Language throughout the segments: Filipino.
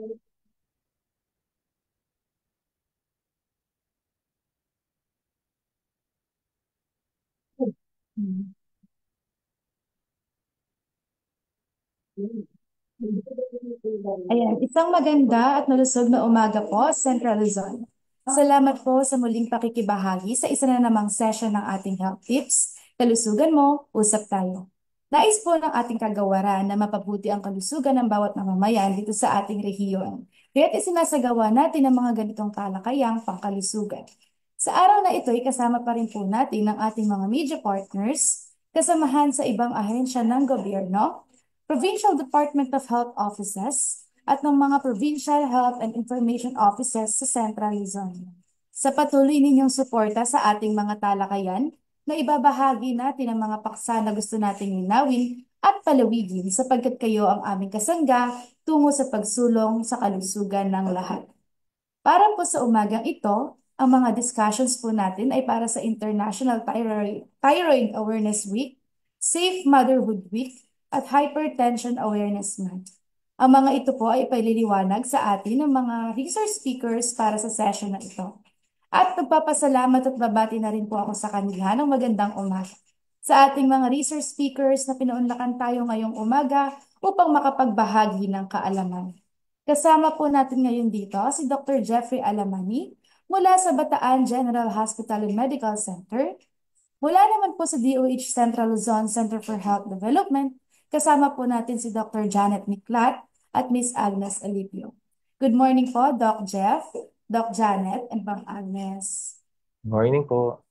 Hmm. Ayan, isang maganda at malusog na umaga po, Central Luzon. Salamat po sa muling pakikibahagi sa isa na namang session ng ating health tips. Kalusugan mo, usap tayo. Nais po ng ating kagawaran na mapabuti ang kalusugan ng bawat mamamayan dito sa ating rehiyon. Kaya't isinasagawa natin ang mga ganitong talakayang pangkalusugan. Sa araw na ito, kasama pa rin po natin ang ating mga media partners, kasamahan sa ibang ahensya ng gobyerno, Provincial Department of Health Offices, at ng mga Provincial Health and Information Offices sa Central Luzon. Sa patuloy ninyong suporta sa ating mga talakayan, na ibabahagi natin ang mga paksa na gusto nating linawin at palawigin sapagkat kayo ang aming kasangga tungo sa pagsulong sa kalusugan ng lahat. Para po sa umagang ito, ang mga discussions po natin ay para sa International Thyroid Awareness Week, Safe Motherhood Week, at Hypertension Awareness Month. Ang mga ito po ay paililiwanag sa atin ng mga resource speakers para sa session na ito. At nagpapasalamat at babati na rin po ako sa kanila ng magandang umaga. Sa ating mga resource speakers na pinuunlakan tayo ngayong umaga upang makapagbahagi ng kaalaman. Kasama po natin ngayon dito si Dr. Jeffrey Alamani mula sa Bataan General Hospital and Medical Center. Mula naman po sa DOH Central Luzon Center for Health Development, kasama po natin si Dr. Janet Miklat at Miss Agnes Alipio. Good morning po, Doc Jeff, Doc Janet, and Ma'am Agnes. Morning po.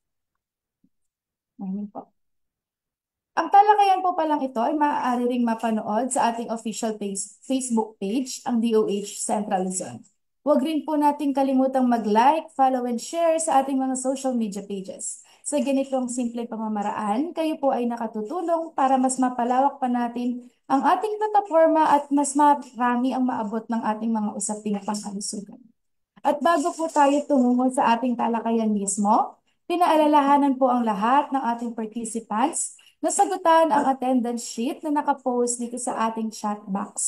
Morning po. Ang talakayan po palang ito ay maaari ring mapanood sa ating official Facebook page, ang DOH Central Luzon. Huwag rin po nating kalimutang mag-like, follow, and share sa ating mga social media pages. Sa ganitong simple pamamaraan, kayo po ay nakatutulong para mas mapalawak pa natin ang ating plataforma at mas marami ang maabot ng ating mga usaping pangkalusugan. At bago po tayo tumungo sa ating talakayan mismo, pinaalalahanan po ang lahat ng ating participants na sagutan ang attendance sheet na nakapost dito sa ating chat box.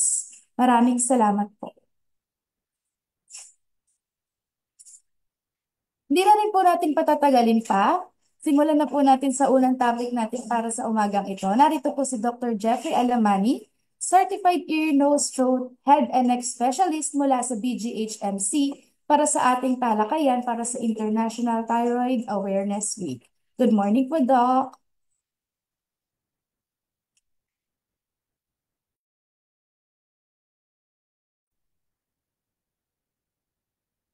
Maraming salamat po. Hindi na rin po natin patatagalin pa. Simulan na po natin sa unang topic natin para sa umagang ito. Narito po si Dr. Jeffrey Alamani, Certified Ear, Nose, Throat, Head and Neck Specialist mula sa BGHMC para sa ating talakayan para sa International Thyroid Awareness Week. Good morning po, Doc.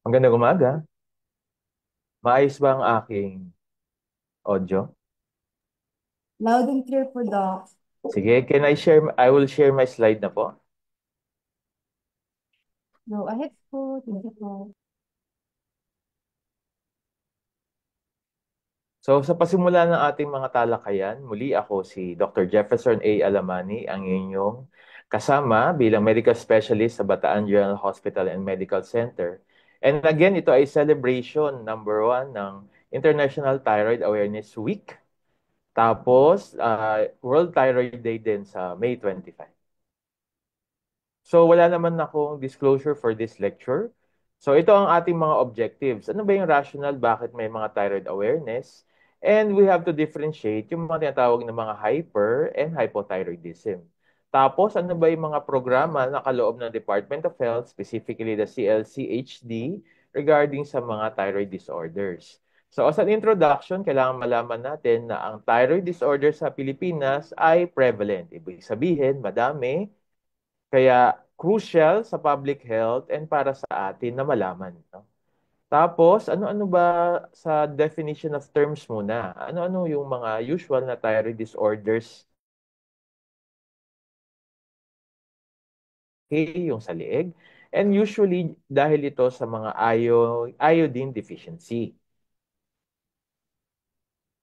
Magandang umaga. Maayos ba ang aking audio? Loud and clear po, Doc. Sige, I will share my slide na po. Go ahead po. Thank you po. So, sa pasimula ng ating mga talakayan, muli ako si Dr. Jefferson A. Alamani, ang inyong kasama bilang medical specialist sa Bataan General Hospital and Medical Center. And again, ito ay celebration number 1 ng International Thyroid Awareness Week. Tapos, World Thyroid Day din sa May 25. So wala naman akong disclosure for this lecture. So ito ang ating mga objectives. Ano ba yung rationale bakit may mga thyroid awareness? And we have to differentiate yung mga tinatawag na mga hyper and hypothyroidism. Tapos ano ba yung mga programa na kaloob ng Department of Health, specifically the CLCHD, regarding sa mga thyroid disorders. So as an introduction, kailangan malaman natin na ang thyroid disorder sa Pilipinas ay prevalent. Ibig sabihin, madami. Kaya crucial sa public health and para sa atin na malaman. No? Tapos, ano-ano ba sa definition of terms muna? Ano-ano yung mga usual na thyroid disorders? Okay, yung sa leeg. And usually, dahil ito sa mga iodine deficiency.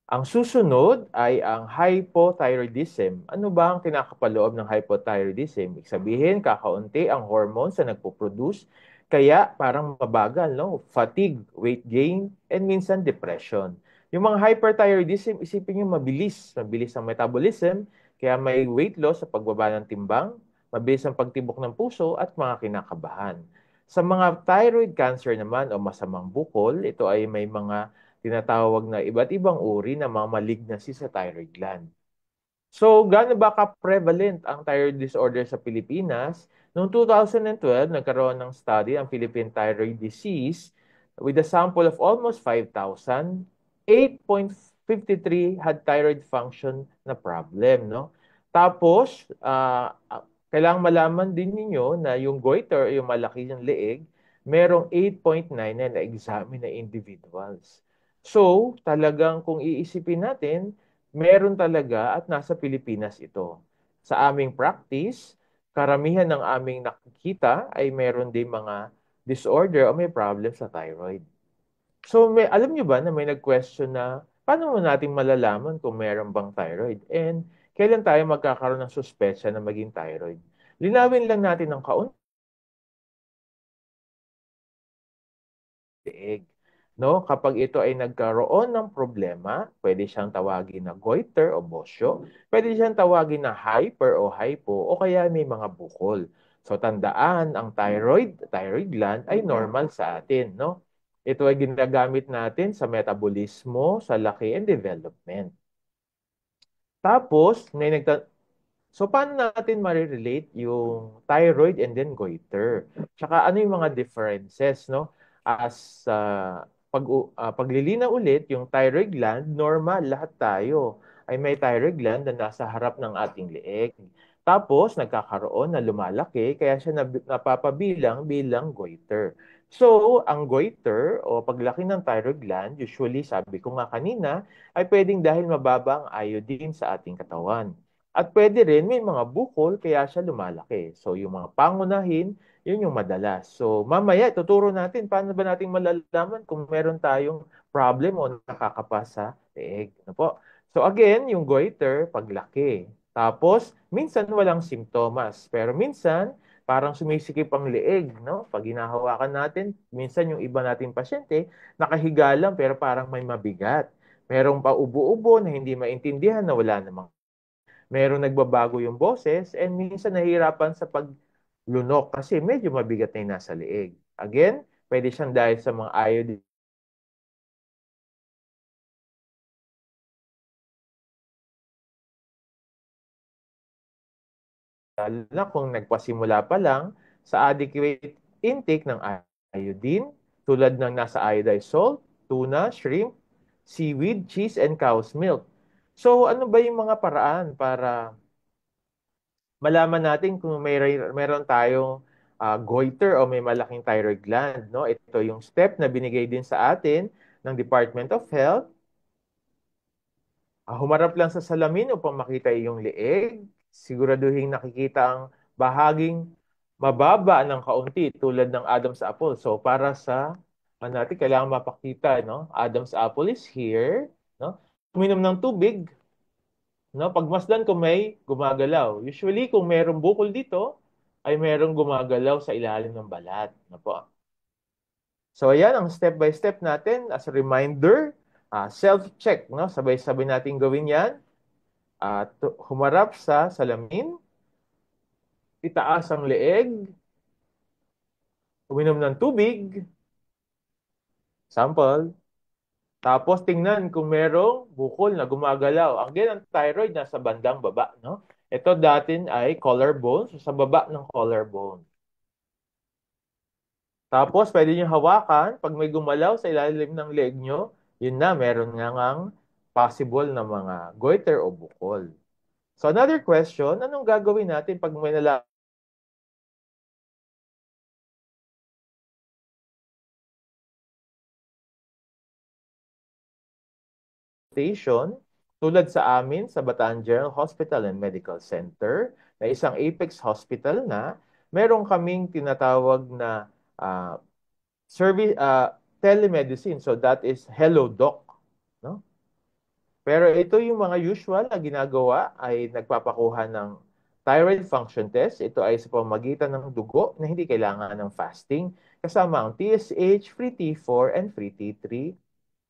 Ang susunod ay ang hypothyroidism. Ano ba ang kinakapaloob ng hypothyroidism? Ibig sabihin, kakaunti ang hormones na nagpo-produce, kaya parang mabagal, no? Fatigue, weight gain, and minsan depression. Yung mga hyperthyroidism, isipin nyo mabilis. Mabilis ang metabolism, kaya may weight loss sa pagbaba ng timbang, mabilis ang pagtibok ng puso, at mga kinakabahan. Sa mga thyroid cancer naman o masamang bukol, ito ay may mga tinatawag na iba't ibang uri ng mga malignancy sa thyroid gland. So, gaano ba ka-prevalent ang thyroid disorder sa Pilipinas? Noong 2012, nagkaroon ng study ang Philippine Thyroid Disease with a sample of almost 5,000. 8.53 had thyroid function na problem, no? Tapos, kailangang malaman din ninyo na yung goiter, yung malaki yung leeg, merong 8.9 na na-examine na individuals. So, talagang kung iisipin natin, meron talaga at nasa Pilipinas ito. Sa aming practice, karamihan ng aming nakikita ay meron din mga disorder o may problem sa thyroid. So, alam nyo ba na may nag-question na paano mo natin malalaman kung meron bang thyroid? And kailan tayo magkakaroon ng suspetsya na maging thyroid? Linawin lang natin ng kaunti leeg. No? Kapag ito ay nagkaroon ng problema, pwede siyang tawagin na goiter o bosyo, pwede siyang tawagin na hyper o hypo, o kaya may mga bukol. So tandaan, ang thyroid gland ay normal sa atin, no? Ito ay ginagamit natin sa metabolismo, sa laki and development. Tapos, so, paano natin ma-relate yung thyroid and then goiter? Tsaka ano yung mga differences, no? As paglilinaw ulit, yung thyroid gland, normal, lahat tayo ay may thyroid gland na nasa harap ng ating leeg. Tapos, nagkakaroon na lumalaki, kaya siya napapabilang bilang goiter. So, ang goiter o paglaki ng thyroid gland, usually, sabi ko nga kanina, ay pwedeng dahil mababa ang iodine sa ating katawan. At pwede rin may mga bukol kaya siya lumalaki. So yung mga pangunahin, yun yung madalas. So mamaya tuturo natin paano ba natin malalaman kung meron tayong problem o nakakapa sa leeg. Ano po? So again, yung goiter, paglaki. Tapos, minsan walang simptomas. Pero minsan, parang sumisikip ang leeg, no? Pag hinahawakan natin, minsan yung iba nating pasyente, nakahiga lang pero parang may mabigat. Merong pa ubo-ubo na hindi maintindihan na wala namang merong nagbabago yung boses, and minsan nahihirapan sa paglunok kasi medyo mabigat na yung nasa leeg. Again, pwede siyang dahil sa mga iodine, lalo na kung nagpasimula pa lang sa adequate intake ng iodine, tulad ng nasa iodized salt, tuna, shrimp, seaweed, cheese, and cow's milk. So, ano ba yung mga paraan para malaman natin kung meron tayong goiter o may malaking thyroid gland, no? Ito yung step na binigay din sa atin ng Department of Health. Humarap lang sa salamin upang makita yung leeg. Siguraduhin nakikita ang bahaging mababa ng kaunti tulad ng Adam's apple. So para sa natin kailangan mapakita, no? Adam's apple is here, no? Uminom ng tubig, no? Pagmasdan kung may gumagalaw. Usually, kung merong bukol dito, ay merong gumagalaw sa ilalim ng balat. Ano po? So, ayan ang step by step natin. As a reminder, self-check. No? Sabay-sabay natin gawin yan. Humarap sa salamin, itaas ang leeg, uminom ng tubig, sample, tapos tingnan kung merong bukol na gumagalaw. Again, ang thyroid nasa bandang baba, no? Ito datin ay collarbone, so sa baba ng collarbone. Tapos, pwede nyo hawakan. Pag may gumalaw sa ilalim ng leg nyo, yun na, meron nga ngang possible na mga goiter o bukol. So, another question, anong gagawin natin pag may station, tulad sa amin sa Bataan General Hospital and Medical Center, na isang Apex Hospital na, meron kaming tinatawag na service telemedicine. So that is Hello Doc, no? Pero ito yung mga usual na ginagawa ay nagpapakuha ng thyroid function test. Ito ay sa pamamagitan ng dugo na hindi kailangan ng fasting kasama ang TSH, free T4, and free T3.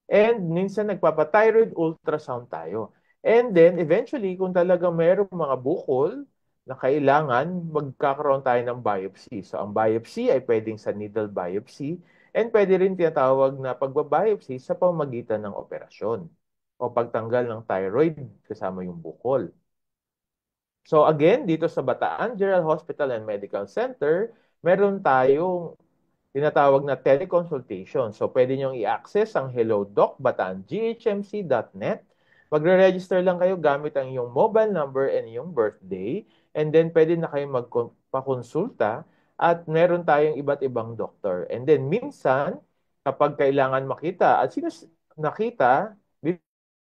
And minsan nagpapa-thyroid ultrasound tayo. And then eventually kung talagang mayroong mga bukol na kailangan magkakaroon tayo ng biopsy. So, ang biopsy ay pwedeng sa needle biopsy and pwede rin tinatawag na pagbabiopsy sa pamamagitan ng operasyon o pagtanggal ng thyroid kasama yung bukol. So again, dito sa Bataan General Hospital and Medical Center, meron tayong tinatawag na teleconsultation. So, pwede niyong i-access ang hello.doc.bataan.ghmc.net. Magre-register lang kayo gamit ang iyong mobile number and iyong birthday. And then, pwede na kayong magpakonsulta at meron tayong iba't ibang doktor. And then, minsan, kapag kailangan makita at sino nakita,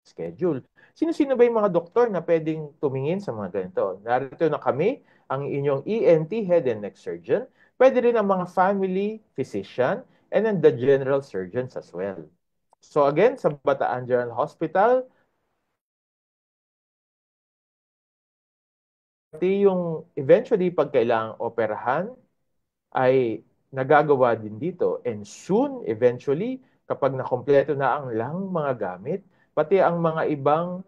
schedule. Sino-sino ba yung mga doktor na pwedeng tumingin sa mga ganito? Narito na kami, ang inyong ENT, head and neck surgeon. Pwede rin ang mga family physician and then the general surgeons as well. So again, sa Bataan General Hospital, pati yung eventually pag kailangang operahan ay nagagawa din dito. And soon, eventually, kapag nakompleto na ang lang mga gamit, pati ang mga ibang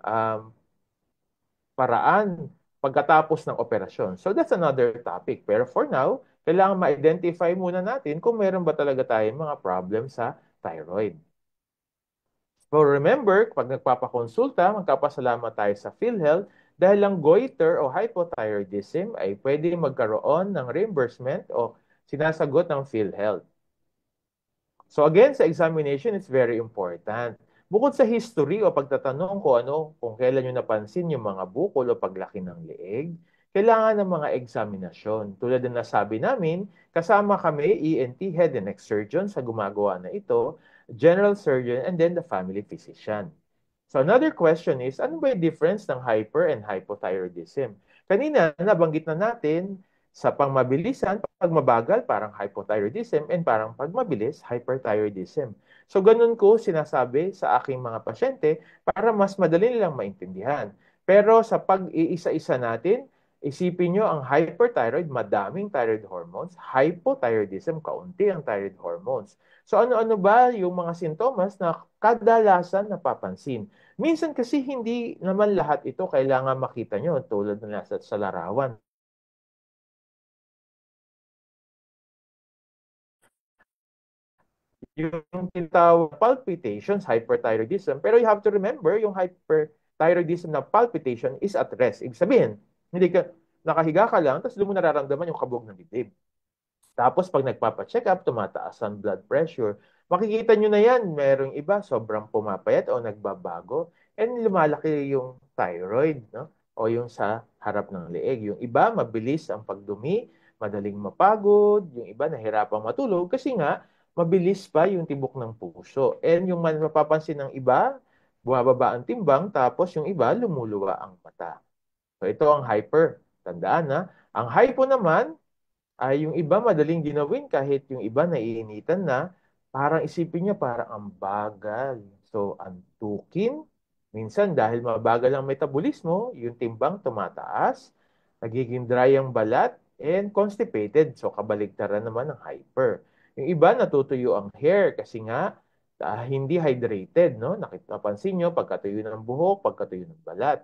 paraan pagkatapos ng operasyon. So that's another topic. Pero for now, kailangan ma-identify muna natin kung meron ba talaga tayong mga problem sa thyroid. So remember, pag nagpapakonsulta, magkapasalamat tayo sa PhilHealth dahil ang goiter o hypothyroidism ay pwede magkaroon ng reimbursement o sinasagot ng PhilHealth. So again, sa examination, it's very important. Bukod sa history o pagtatanong kung kailan nyo napansin yung mga bukol o paglaki ng leeg, kailangan ng mga examinasyon. Tulad ng nasabi namin, kasama kami, ENT, head and neck surgeon sa gumagawa na ito, general surgeon, and then the family physician. So another question is, ano ba yung difference ng hyper and hypothyroidism? Kanina, nabanggit na natin sa pangmabilisan, pag mabagal, parang hypothyroidism, and parang pag mabilis, hyperthyroidism. So, ganun ko sinasabi sa aking mga pasyente para mas madali nilang maintindihan. Pero sa pag-iisa-isa natin, isipin nyo ang hyperthyroid, madaming thyroid hormones, hypothyroidism, kaunti ang thyroid hormones. So, ano-ano ba yung mga sintomas na kadalasan napapansin? Minsan kasi hindi naman lahat ito kailangan makita nyo tulad na nasa sa larawan. Yung tinatawag palpitations, hyperthyroidism. Pero you have to remember, yung hyperthyroidism na palpitation is at rest. Ibig sabihin, hindi ka, nakahiga ka lang, tapos doon mo nararamdaman yung kabog ng dibdib. Tapos pag nagpapa-check up, tumataas ang blood pressure. Makikita nyo na yan, merong iba sobrang pumapayat o nagbabago and lumalaki yung thyroid, no? O yung sa harap ng leeg. Yung iba, mabilis ang pagdumi, madaling mapagod, yung iba nahirapang matulog kasi nga mabilis pa yung tibok ng puso. And yung mapapansin ng iba, bumababa ang timbang, tapos yung iba, lumuluwa ang mata. So ito ang hyper. Tandaan na, ang hypo naman, ay yung iba madaling ginawin kahit yung iba naiinitan na, parang isipin niya parang ang bagal. So, antukin. Minsan dahil mabagal ang metabolismo, yung timbang tumataas, nagiging dry ang balat, and constipated. So, kabaligtaran naman ng hyper. Yung iba natutuyo ang hair kasi nga hindi hydrated, no? Napansin nyo, pagkatuyo ng buhok, pagkatuyo ng balat.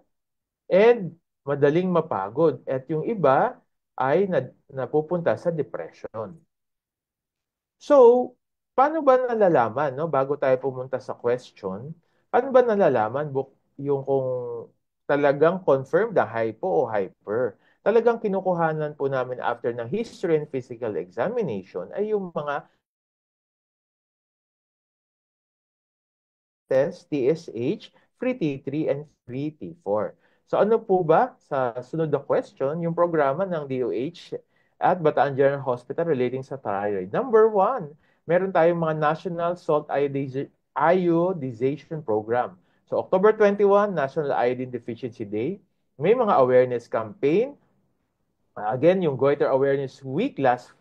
And madaling mapagod. At yung iba ay napupunta sa depression. So, paano ba nalalaman, no? Bago tayo pumunta sa question, paano ba nalalaman yung kung talagang confirmed na hypo o hyper? Talagang kinukuhanan po namin after ng history and physical examination ay yung mga test, TSH, free T3, and free T4. So ano po ba sa sunod na question, yung programa ng DOH at Bataan General Hospital relating sa thyroid? Number one, meron tayong mga National Salt Iodization Program. So October 21, National Iodine Deficiency Day. May mga awareness campaign. Again, yung Goiter Awareness Week last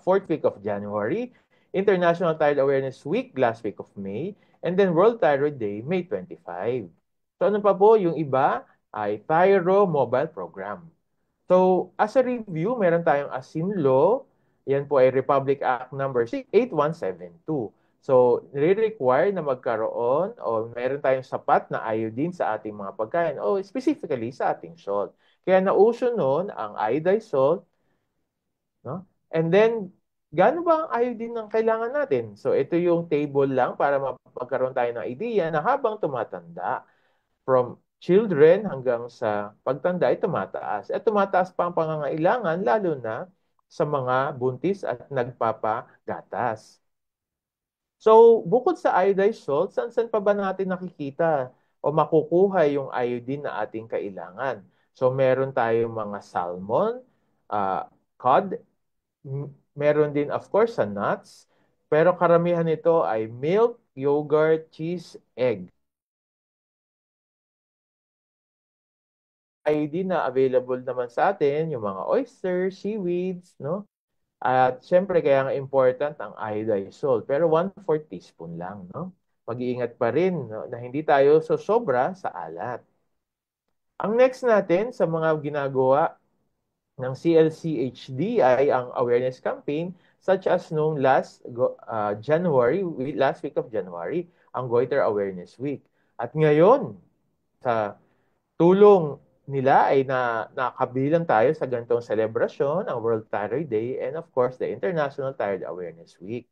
4th week of January. International Thyroid Awareness Week last week of May. And then World Thyroid Day, May 25. So ano pa po, yung iba ay Thyro Mobile Program. So as a review, meron tayong ASIN Law. Yan po ay Republic Act number 8172. So, nire-require na magkaroon o meron tayong sapat na iodine sa ating mga pagkain o specifically sa ating salt. Kaya nauso noon ang iodized salt, no? And then, gaano ba ang iodine ng kailangan natin? So, ito yung table lang para magkaroon tayo ng idea na habang tumatanda, from children hanggang sa pagtanda ay tumataas. At tumataas pa ang pangangailangan lalo na sa mga buntis at nagpapagatas. So, bukod sa iodized salt, saan pa ba natin nakikita o makukuha yung iodine na ating kailangan? So, meron tayong mga salmon, cod, meron din of course sa nuts, pero karamihan nito ay milk, yogurt, cheese, egg. Iodine na available naman sa atin, yung mga oysters, seaweeds, no? At syempre, kaya nga important ang iodized salt. Pero 1/4 teaspoon lang, no? Mag-iingat pa rin, no, na hindi tayo sobra sa alat. Ang next natin sa mga ginagawa ng CLCHD ay ang awareness campaign such as nung last week of January, ang Goiter Awareness Week. At ngayon, sa tulong nila ay nakabilang tayo sa ganitong selebrasyon, ang World Thyroid Day and of course the International Thyroid Awareness Week.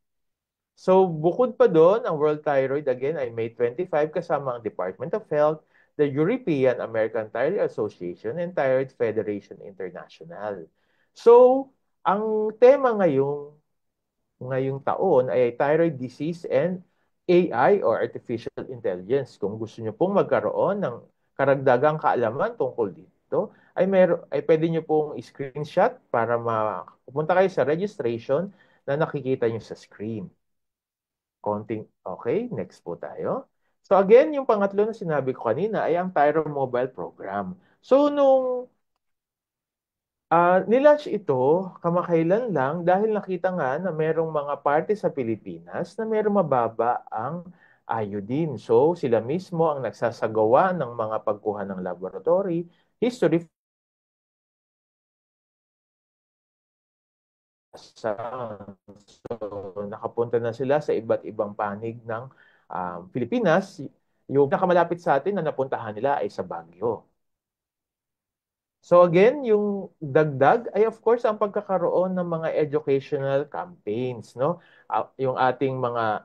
So bukod pa doon, ang World Thyroid again ay May 25 kasama ang Department of Health, the European American Thyroid Association and Thyroid Federation International. So, ang tema ngayong taon ay thyroid disease and AI or artificial intelligence. Kung gusto niyo pong magkaroon ng karagdagang kaalaman tungkol dito, ay pwede niyo pong screenshot para mapunta kayo sa registration na nakikita niyo sa screen. Okay, next po tayo. So again, yung pangatlo na sinabi ko kanina ay ang Tyro Mobile Program. So nung nilaunch ito kamakailan lang dahil nakita nga na merong mga parte sa Pilipinas na merong mababa ang iodine. So sila mismo ang nagsasagawa ng mga pagkuha ng laboratory, history sa so nakapunta na sila sa iba't ibang panig ng Pilipinas. Yung nakamalapit sa atin na napuntahan nila ay sa Baguio. So again, yung dagdag ay of course ang pagkakaroon ng mga educational campaigns, no? Yung ating mga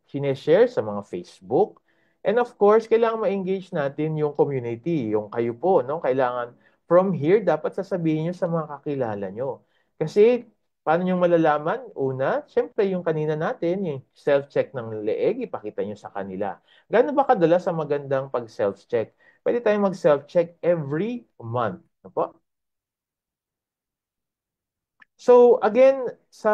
sineshare sa mga Facebook. And of course, kailangan ma-engage natin yung community, yung kayo po, no? Kailangan from here dapat sasabihin nyo sa mga kakilala nyo. Kasi paano nyo malalaman? Una, syempre yung kanina natin, yung self-check ng leeg, ipakita nyo sa kanila. Gano'n ba kadalas sa magandang pag-self-check? Pwede tayong mag-self-check every month. Ano po? So again, sa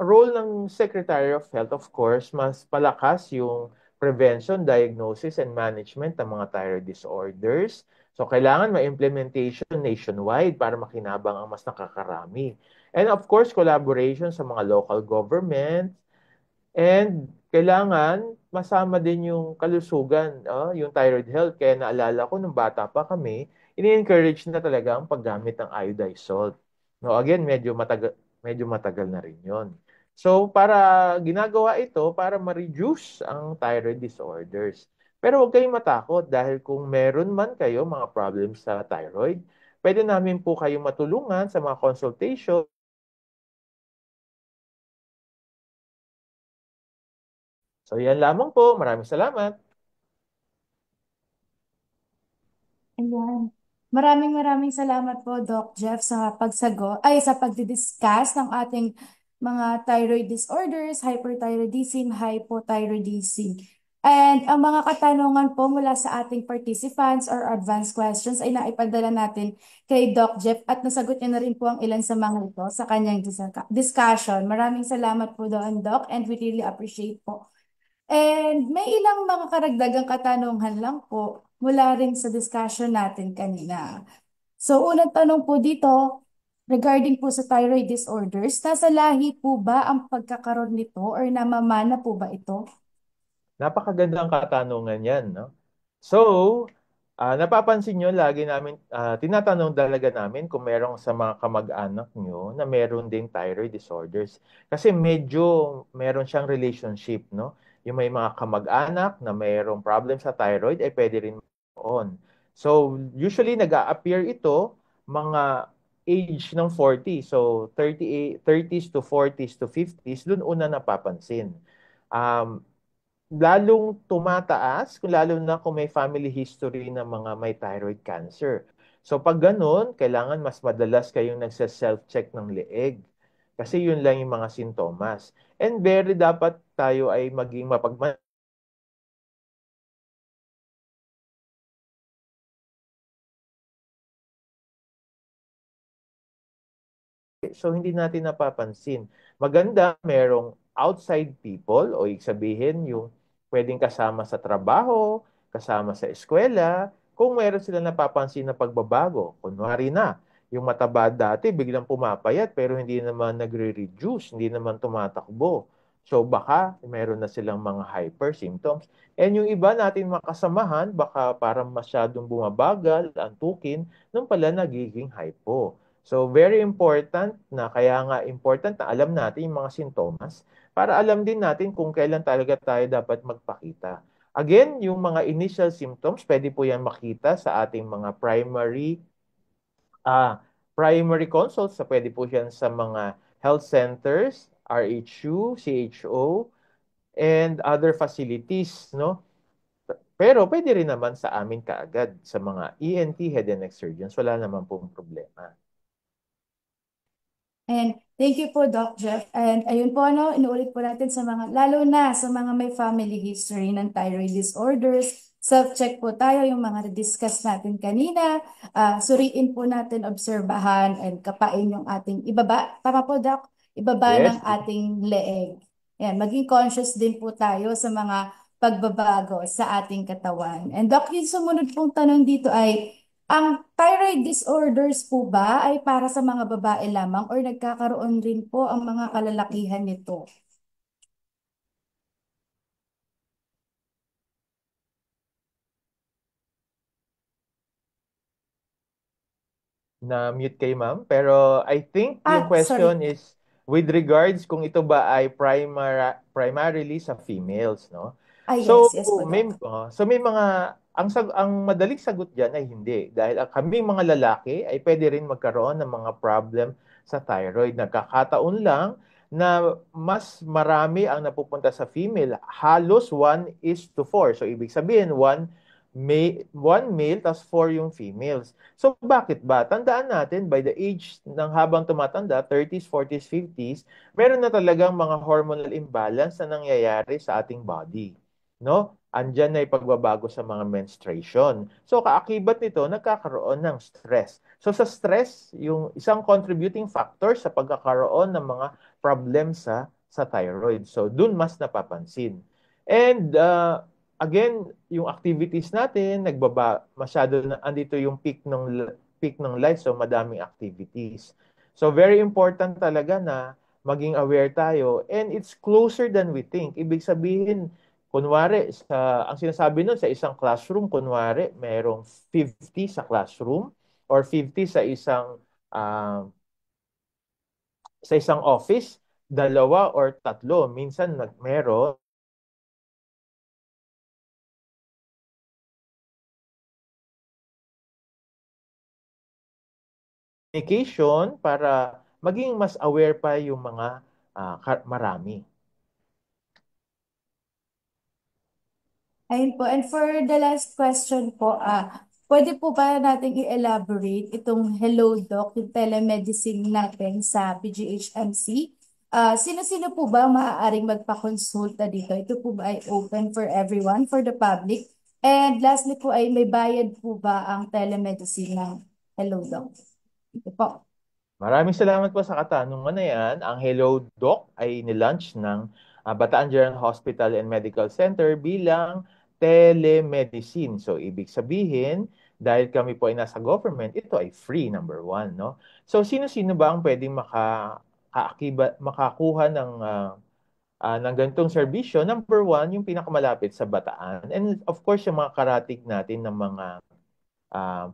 role ng Secretary of Health, of course, mas palakas yung prevention, diagnosis, and management ng mga thyroid disorders. So kailangan ma-implementation nationwide para makinabang ang mas nakakarami. And of course, collaboration sa mga local government, and kailangan masama din yung kalusugan, yung thyroid health. Kaya naalala ko nung bata pa kami, ini-encourage na talaga ang paggamit ng iodized salt. No, again, medyo matagal na rin yon. So, ginagawa ito para ma-reduce ang thyroid disorders. Pero huwag kayong matakot dahil kung meron man kayo mga problems sa thyroid, pwede namin po kayong matulungan sa mga consultation. So, yan lamang po. Maraming salamat. Ayan. Maraming salamat po, Doc Jeff, sa sa pagdidiscuss ng ating mga thyroid disorders, hyperthyroidism, hypothyroidism. And ang mga katanungan po mula sa ating participants or advanced questions ay naipadala natin kay Doc Jeff at nasagot niya na rin po ang ilan sa mga ito sa kanyang discussion. Maraming salamat po doon, Doc, and we really appreciate po. And may ilang mga karagdagang katanungan lang po mula rin sa discussion natin kanina. So, unang tanong po dito, regarding po sa thyroid disorders, nasa lahi po ba ang pagkakaroon nito or namamana po ba ito? Napakagandang katanungan yan, no? So, Napapansin nyo, lagi namin, tinatanong talaga namin kung merong sa mga kamag-anak nyo na meron ding thyroid disorders. Kasi medyo meron siyang relationship, no? Yung may mga kamag-anak na mayroong problem sa thyroid, ay pwede rin on. So, usually nag-a-appear ito mga age ng 40. So, 30s to 40s to 50s, dun una napapansin. Um, Lalong tumataas, kung lalo na kung may family history ng mga may thyroid cancer. So pag ganun, kailangan mas madalas kayong nagsa-self-check ng leeg. Kasi yun lang yung mga sintomas. And very dapat tayo ay maging so, hindi natin napapansin. Maganda, merong outside people, o ibig sabihin, yung pwedeng kasama sa trabaho, kasama sa eskwela, kung meron sila napapansin na pagbabago. Kunwari na, yung mataba dati, biglang pumapayat, pero hindi naman nagre-reduce, hindi naman tumatakbo. So, baka meron na silang mga hyper symptoms. And yung iba natin makasamahan, baka parang masyadong bumabagal, antukin, nung pala nagiging hypo. So, very important na, kaya nga important na alam natin yung mga sintomas para alam din natin kung kailan talaga tayo dapat magpakita. Again, yung mga initial symptoms, pwede po yan makita sa ating mga primary consults. So, pwede po yan sa mga health centers, RHU, CHO, and other facilities, no? Pero pwede rin naman sa amin kaagad sa mga ENT, head and neck surgeons. Wala naman pong problema. And thank you po, Doc Jeff. And ayun po, ano, inuulit po natin sa mga, lalo na sa mga may family history ng thyroid disorders. Self-check po tayo yung mga discuss natin kanina. Suriin po natin, obserbahan, and kapain yung ating ibaba. Tama po, Doc? Ibaba ng Yes. ating leeg. Yan, maging conscious din po tayo sa mga pagbabago sa ating katawan. And Doc, yung sumunod pong tanong dito ay, ang thyroid disorders po ba ay para sa mga babae lamang or nagkakaroon rin po ang mga kalalakihan nito? Na-mute kayo, ma'am. Pero I think yung Sorry. question is with regards kung ito ba ay primarily sa females, no? So, Yes, yes po, Doc. may mga ang madaling sagot diyan ay hindi dahil kami mga lalaki ay pwede rin magkaroon ng mga problem sa thyroid. Nagkakataon lang na mas marami ang napupunta sa female, halos 1:4. So ibig sabihin one male tas 4 yung females. So bakit ba? Tandaan natin, by the age ng habang tumatanda, 30s, 40s, 50s, meron na talagang mga hormonal imbalance na nangyayari sa ating body. No? Andyan na yung pagbabago sa mga menstruation. So kaakibat nito, nagkakaroon ng stress. So sa stress, yung isang contributing factor sa pagkakaroon ng mga problem sa thyroid. So dun mas napapansin. And again, yung activities natin, masyado na, andito yung peak ng life, so madaming activities. So very important talaga na maging aware tayo, and it's closer than we think. Ibig sabihin, kunwari, ang sinasabi nun sa isang classroom, kunwari, merong 50 sa classroom or 50 sa isang office, dalawa or tatlo, minsan meron communication para maging mas aware pa yung mga marami. Ayun po. And for the last question po, pwede po ba nating i-elaborate itong Hello Doc, yung telemedicine natin sa PGHMC? Sino-sino po ba maaaring magpakonsulta dito? Ito po ba ay open for everyone, for the public? And lastly po ay may bayad po ba ang telemedicine ng Hello Doc? Ito po. Maraming salamat po sa katanungan na yan. Ang Hello Doc ay nilaunch ng Bataan General Hospital and Medical Center bilang telemedicine. So, ibig sabihin, dahil kami po ay nasa government, ito ay free, number one, no? So, sino-sino ba ang pwedeng makakuha ng ganitong serbisyo? Number one, yung pinakamalapit sa Bataan. And of course, yung mga karatig natin ng mga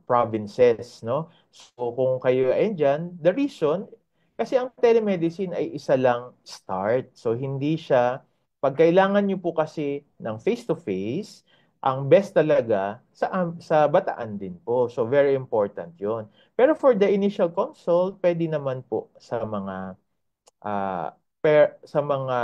provinces, no? So kung kayo ay dyan, the reason, kasi ang telemedicine ay isa lang start. So hindi siya, pag kailangan nyo po kasi ng face-to-face, ang best talaga sa Bataan din po. So very important yon. Pero for the initial consult, pwede naman po sa mga sa mga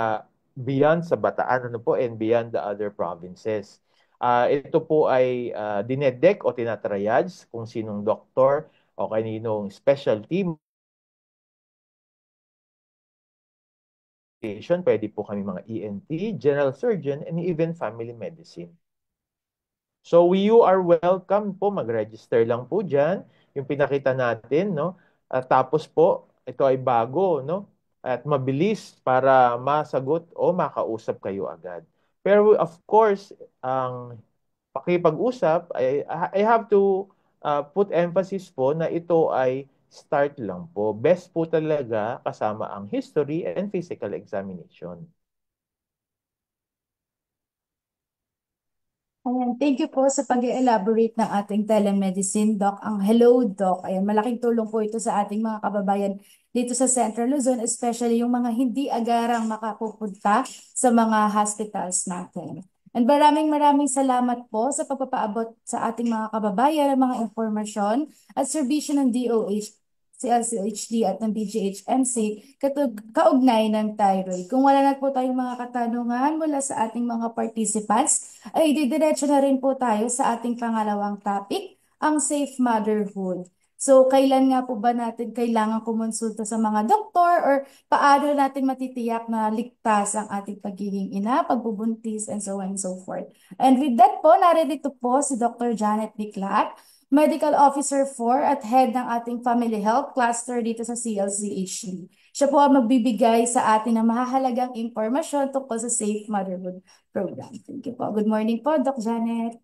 beyond sa Bataan ano po and beyond the other provinces. Ito po ay dinedek o tinatriage kung sinong doktor o kaninong specialty patient. Pwede po kami mga ENT, general surgeon, and even family medicine. So you are welcome po, mag-register lang po dyan, yung pinakita natin, no? At tapos po, ito ay bago, no? At mabilis para masagot o makausap kayo agad. Pero of course, ang pakipag-usap, I have to put emphasis po na ito ay start lang po. Best po talaga kasama ang history and physical examination. Ayan, thank you po sa pag-elaborate ng ating telemedicine, Doc. Ang hello, Doc. Ayan, malaking tulong po ito sa ating mga kababayan dito sa Central Luzon, especially yung mga hindi agarang makapupunta sa mga hospitals natin. And maraming salamat po sa pagpapaabot sa ating mga kababayan ng mga impormasyon at serbisyo ng DOH, CLCHD at ng BGHMC kaugnay ng thyroid. Kung wala na po tayong mga katanungan mula sa ating mga participants, ay didiretso na rin po tayo sa ating pangalawang topic, ang safe motherhood. So, kailan nga po ba natin kailangan kumonsulta sa mga doktor or paano natin matitiyak na ligtas ang ating pagiging ina, pagbubuntis, and so on and so forth. And with that po, narito po si Dr. Janet Diclat, Medical Officer 4 at Head ng ating Family Health Cluster dito sa CLCHD. Siya po ang magbibigay sa atin ng mahahalagang impormasyon tungkol sa Safe Motherhood Program. Thank you po. Good morning po, Doc Janet.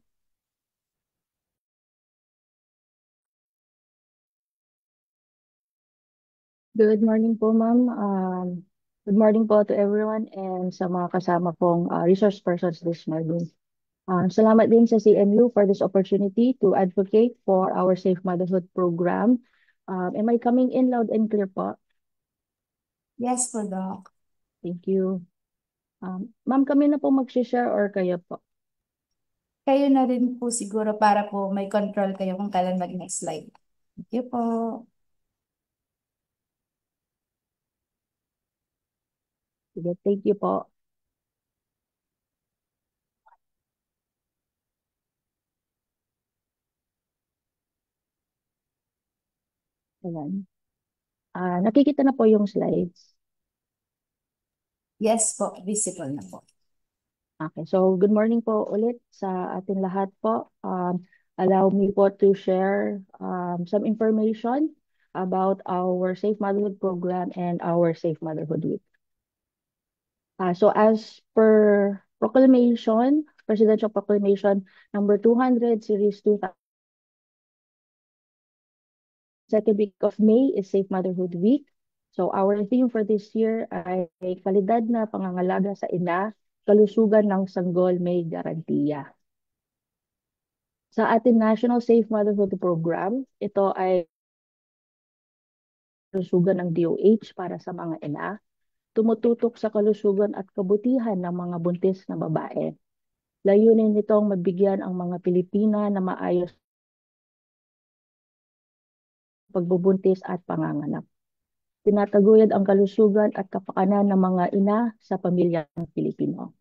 Good morning po, ma'am. Good morning po to everyone and sa mga kasama pong resource persons this morning. Salamat din sa CMU for this opportunity to advocate for our Safe Motherhood program. Am I coming in loud and clear po? Yes po, Doc. Thank you. Ma'am, kami na po mag-share or kayo po? Kayo na rin po siguro para po may control kayo kung kailan mag-next slide. Thank you po. Sige, thank you po. Ayan. Nakikita na po yung slides. Yes po, visible na po. Okay, so good morning po ulit sa ating lahat po. Allow me po to share some information about our Safe Motherhood program and our Safe Motherhood Week. So as per proclamation, Presidential Proclamation number 200, Series 2000, second week of May is Safe Motherhood Week. So our theme for this year ay kalidad na pangangalaga sa ina, kalusugan ng sanggol may garantiya. Sa ating National Safe Motherhood Program, ito ay kalusugan ng DOH para sa mga ina, tumututok sa kalusugan at kabutihan ng mga buntis na babae. Layunin nitong mabigyan ang mga Pilipina na maayos pagbubuntis at panganganak. Tinataguyod ang kalusugan at kapakanan ng mga ina sa pamilyang Pilipino.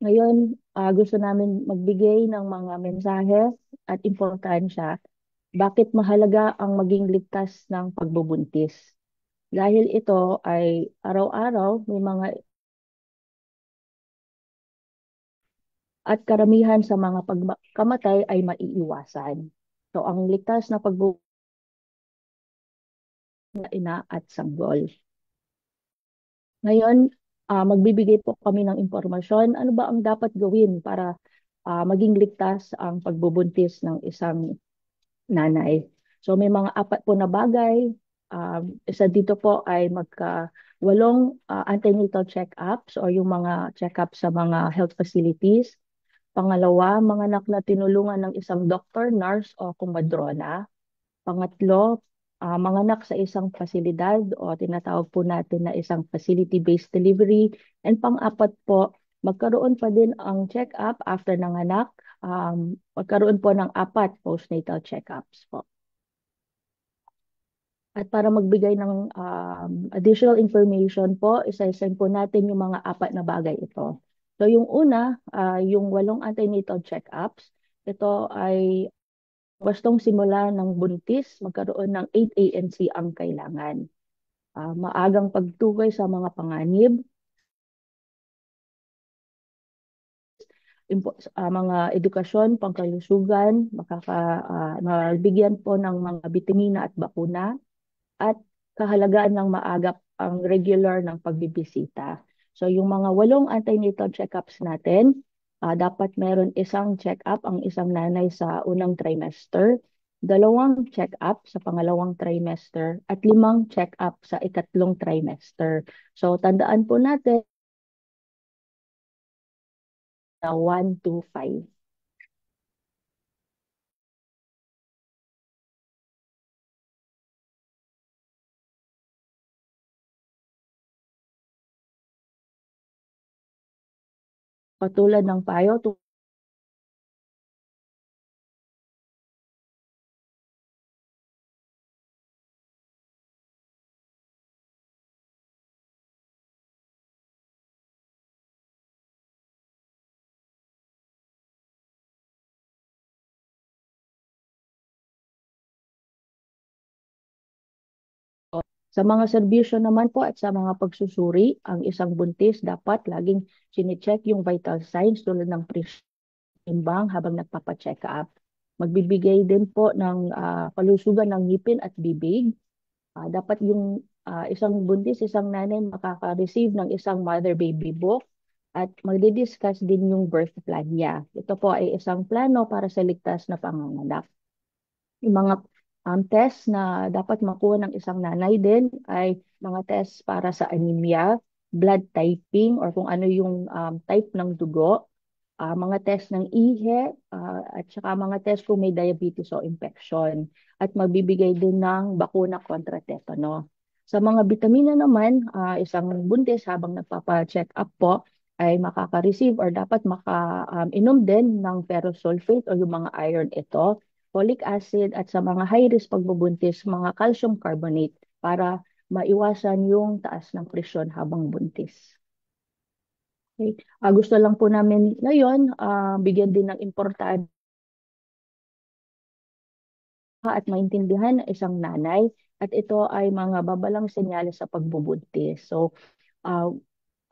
Ngayon, gusto namin magbigay ng mga mensahe at importansya bakit mahalaga ang maging ligtas ng pagbubuntis. Dahil ito ay araw-araw may mga at karamihan sa mga pagkamatay ay maiiwasan. So ang ligtas na pagbubuntis na ina at sanggol. Ngayon, magbibigay po kami ng impormasyon. Ano ba ang dapat gawin para maging ligtas ang pagbubuntis ng isang nanay? So may mga apat po na bagay. Isa dito po ay walong antenatal check-ups o yung mga check-up sa mga health facilities. Pangalawa, mga anak na tinulungan ng isang doctor, nurse o kumadrona. Pangatlo, manganak sa isang pasilidad o tinatawag po natin na isang facility-based delivery. And pang-apat po, magkaroon pa din ang check-up after ng anak. Magkaroon po ng 4 postnatal check-ups po. At para magbigay ng additional information po, isa-isahin po natin yung mga 4 na bagay ito. So yung una, yung 8 antenatal check-ups. Ito ay wastong simula ng buntis, magkaroon ng 8 ANC ang kailangan. Maagang pagtukoy sa mga panganib, mga edukasyon, pangkalusugan, mabigyan po ng mga bitamina at bakuna, at kahalagaan ng maagap ang regular ng pagbibisita. So yung mga 8 antenatal check-ups natin, dapat meron isang check-up ang isang nanay sa unang trimester, 2 check-up sa pangalawang trimester, at 5 check-up sa ikatlong trimester. So tandaan po natin na 1 to 5. Katulad ng payo, sa mga serbisyo naman po at sa mga pagsusuri, ang isang buntis dapat laging sine-check yung vital signs tulad ng timbang habang nagpapa-check up. Magbibigay din po ng kalusugan ng ngipin at bibig. Dapat yung isang buntis, isang nanay makaka-receive ng isang mother-baby book at magdi-discuss din yung birth plan niya. Ito po ay isang plano para sa ligtas na panganganak. Yung mga test na dapat makuha ng isang nanay din ay mga test para sa anemia, blood typing or kung ano yung type ng dugo, mga test ng ihe, at saka mga test kung may diabetes o infection. At magbibigay din ng bakuna kontra tetano. Sa mga bitamina naman, isang buntis habang nagpapa-check up po ay makaka-receive or dapat maka-inom din ng ferrous sulfate o yung mga iron ito, folic acid at sa mga high-risk pagbubuntis, mga calcium carbonate para maiwasan yung taas ng presyon habang buntis. Okay. Gusto lang po namin ngayon bigyan din ng importante at maintindihan ng isang nanay at ito ay mga babalang senyales sa pagbubuntis. So,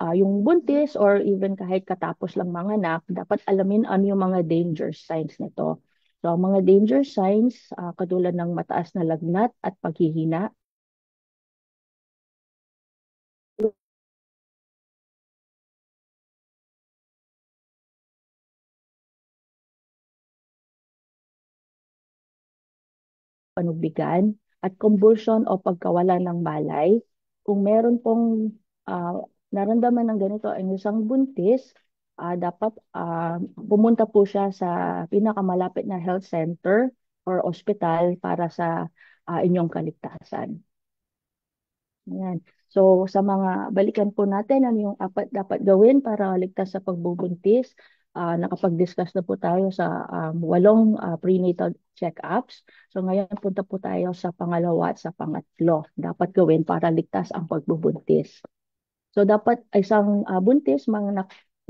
yung buntis or even kahit katapos lang manganak, dapat alamin ano yung mga danger signs nito. So, ang mga danger signs, katulad ng mataas na lagnat at paghihina, panubigan, at convulsion o pagkawala ng malay. Kung meron pong naramdaman ng ganito ang isang buntis, dapat pumunta po siya sa pinakamalapit na health center or ospital para sa inyong kaligtasan. Ayan. So sa mga balikan po natin ano yung dapat gawin para ligtas sa pagbubuntis. Nakapag-discuss na po tayo sa 8 prenatal check-ups. So ngayon punta po tayo sa pangalawa at sa pangatlo. Dapat gawin para ligtas ang pagbubuntis. So dapat isang buntis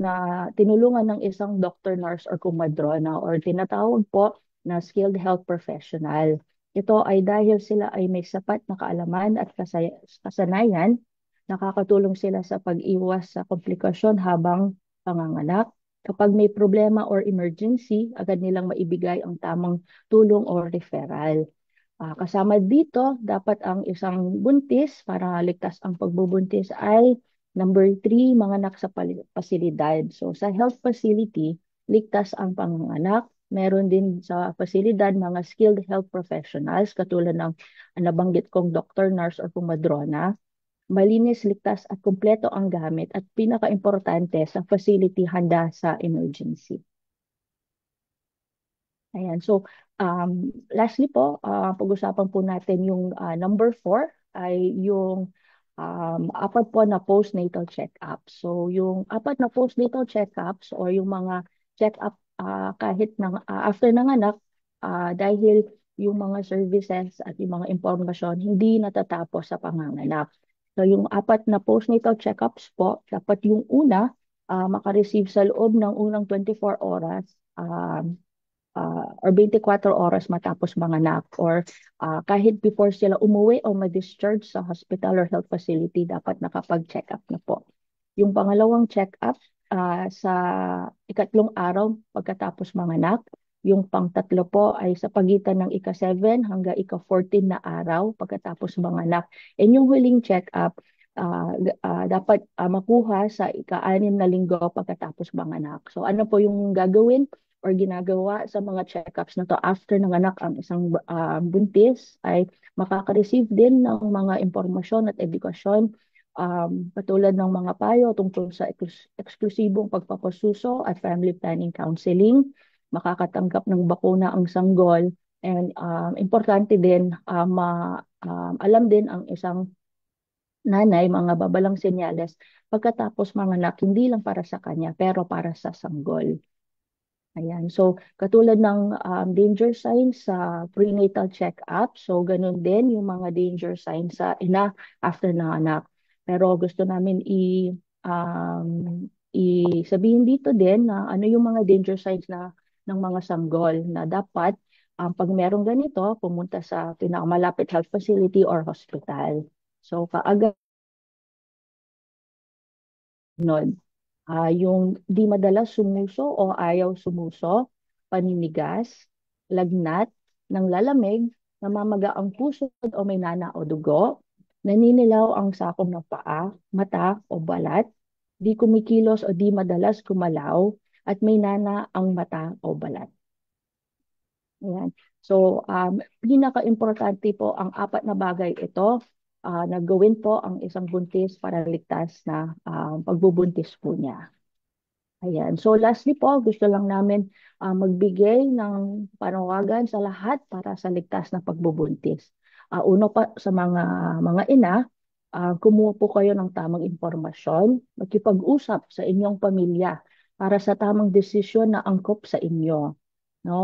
na tinulungan ng isang doctor, nurse or kumadrona or tinatawag po na skilled health professional. Ito ay dahil sila ay may sapat na kaalaman at kasanayan, nakakatulong sila sa pag-iwas sa komplikasyon habang panganganak. Kapag may problema or emergency, agad nilang maibigay ang tamang tulong or referral. Kasama dito, dapat ang isang buntis para ligtas ang pagbubuntis ay number 3, manganak sa pasilidad. So sa health facility, ligtas ang panganganak. Meron din sa pasilidad mga skilled health professionals katulad ng nabanggit kong doctor, nurse or kumadrona. Malinis, ligtas at kumpleto ang gamit at pinaka-importante sa facility handa sa emergency. Ayan. So, lastly po, pag-usapan po natin yung number 4 ay yung apat po na postnatal check-up. So, yung apat na postnatal check-ups or yung mga check-up kahit after ng anak, dahil yung mga services at yung mga impormasyon hindi natatapos sa panganganak. So, yung apat na postnatal check-ups po, dapat yung una, makareceive sa loob ng unang 24 oras or 24 oras matapos manganak or kahit before sila umuwi o ma-discharge sa hospital or health facility, dapat nakapag-check up na po. Yung pangalawang check up sa ikatlong araw pagkatapos manganak. Yung pangtatlo po ay sa pagitan ng ika-7 hanggang ika-14 na araw pagkatapos manganak. And yung huling check up dapat makuha sa ika-6 na linggo pagkatapos manganak. So ano po yung gagawin or ginagawa sa mga check-ups na to after ng anak ang isang buntis ay makaka-receive din ng mga impormasyon at edukasyon katulad ng mga payo tungkol sa eksklusibong pagpapasuso at family planning counseling, makakatanggap ng bakuna ang sanggol, and importante din alam din ang isang nanay mga babalang senyales pagkatapos manganak, hindi lang para sa kanya pero para sa sanggol. Ayan. So, katulad ng danger signs sa prenatal check-up, so ganun din yung mga danger signs sa ina after ng anak. Pero gusto namin sabihin dito din na ano yung mga danger signs ng mga sanggol na dapat pag merong ganito, pumunta sa pinakamalapit health facility or hospital. So, kaagad yung di madalas sumuso o ayaw sumuso, paninigas, lagnat, ng lalamig, namamaga ang puso o may nana o dugo, naninilaw ang sakong ng paa, mata o balat, di kumikilos o di madalas kumalaw, at may nana ang mata o balat. Ayan. So, pinaka-importante po ang apat na bagay ito na gawin po ang isang buntis para ligtas na pagbubuntis po niya. Ayan. So lastly po, gusto lang namin magbigay ng panawagan sa lahat para sa ligtas na pagbubuntis. Uno pa sa mga ina, kumuha po kayo ng tamang impormasyon, magkipag-usap sa inyong pamilya para sa tamang desisyon na angkop sa inyo. No,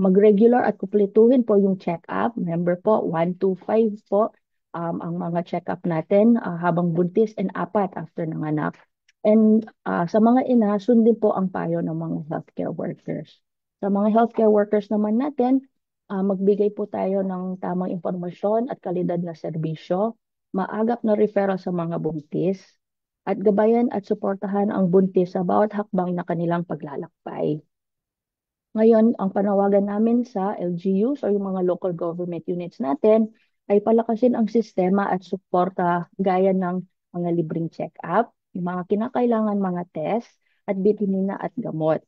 mag-regular at kumpletuhin po yung check-up. Remember po, 1 to 5 po ang mga check-up natin habang buntis and 4 after ng anak. And sa mga ina, sundin po ang payo ng mga healthcare workers. Sa mga healthcare workers naman natin, magbigay po tayo ng tamang impormasyon at kalidad na serbisyo, maagap na referral sa mga buntis, at gabayan at suportahan ang buntis sa bawat hakbang na kanilang paglalakbay. Ngayon, ang panawagan namin sa LGUs o yung mga local government units natin ay palakasin ang sistema at suporta gaya ng mga libreng check-up, yung mga kinakailangan mga test at bitamina at gamot.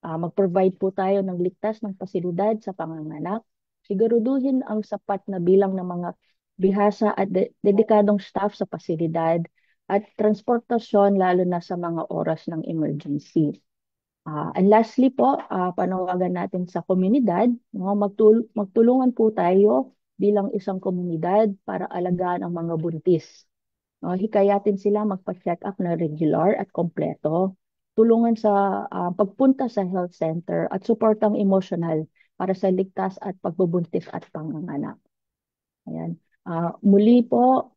Mag-provide po tayo ng ligtas ng pasilidad sa panganganak. Siguraduhin ang sapat na bilang ng mga bihasa at dedikadong staff sa pasilidad at transportasyon lalo na sa mga oras ng emergency. And lastly po, panawagan natin sa komunidad, no, magtulungan po tayo bilang isang komunidad para alagaan ang mga buntis. No, hikayatin sila magpa-check up na regular at kompleto. Tulungan sa pagpunta sa health center at suportang emosyonal para sa ligtas at pagbubuntis at panganganak. Ayan. Muli po,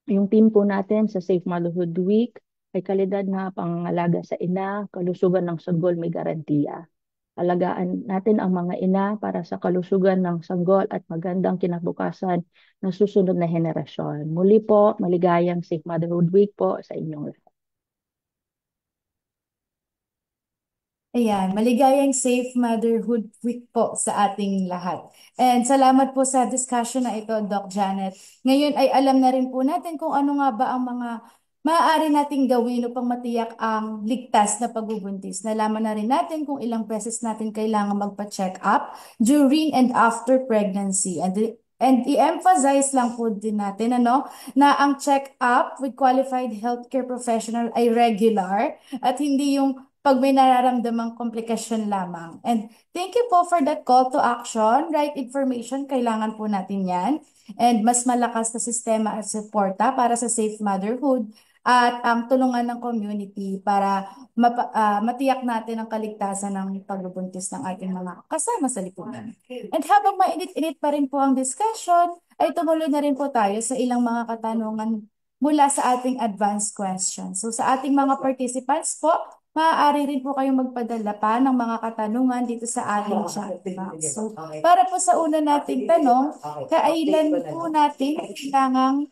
yung team po natin sa Safe Motherhood Week ay kalidad na pangangalaga sa ina, kalusugan ng sanggol may garantiya. Alagaan natin ang mga ina para sa kalusugan ng sanggol at magandang kinabukasan ng susunod na henerasyon. Muli po, maligayang Safe Motherhood Week po sa inyong lahat. Ayan, maligayang Safe Motherhood Week po sa ating lahat. And salamat po sa discussion na ito, Doc Janet. Ngayon ay alam na rin po natin kung ano nga ba ang mga maaari nating gawin upang matiyak ang ligtas na pagbubuntis. Nalaman na rin natin kung ilang beses natin kailangan magpa-check up during and after pregnancy. And i-emphasize lang po din natin na ang check-up with qualified healthcare professional ay regular at hindi yung pag may nararamdamang komplikasyon lamang. And thank you po for that call to action. Right information, kailangan po natin yan. And mas malakas na sistema at suporta para sa safe motherhood at ang tulungan ng community para matiyak natin ang kaligtasan ng pagbubuntis ng ating mga kasama sa lipunan. And habang mainit-init pa rin po ang discussion, ay tumuloy na rin po tayo sa ilang mga katanungan mula sa ating advanced questions. So sa ating mga participants po, maaari rin po kayong magpadala pa ng mga katanungan dito sa ating chat box. So para po sa una nating tanong, kailan po natin kailangang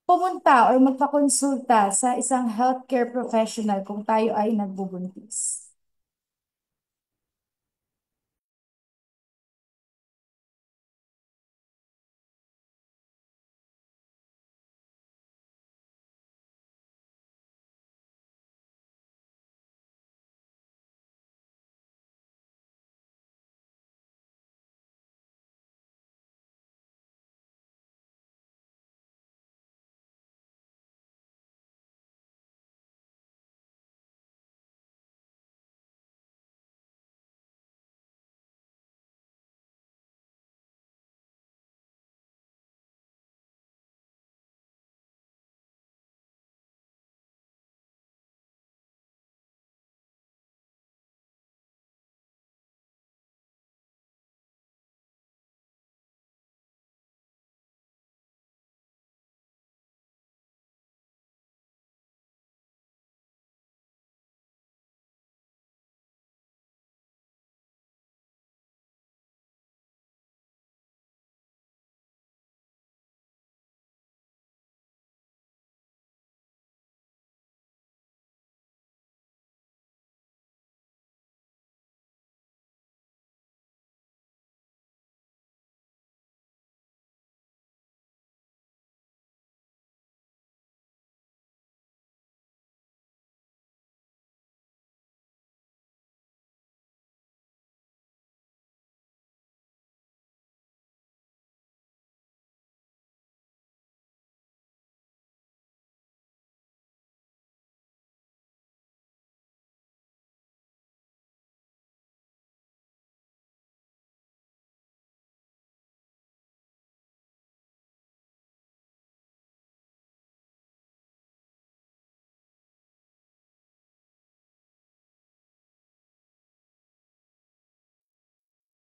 pumunta or magpakonsulta sa isang healthcare professional kung tayo ay nagbubuntis?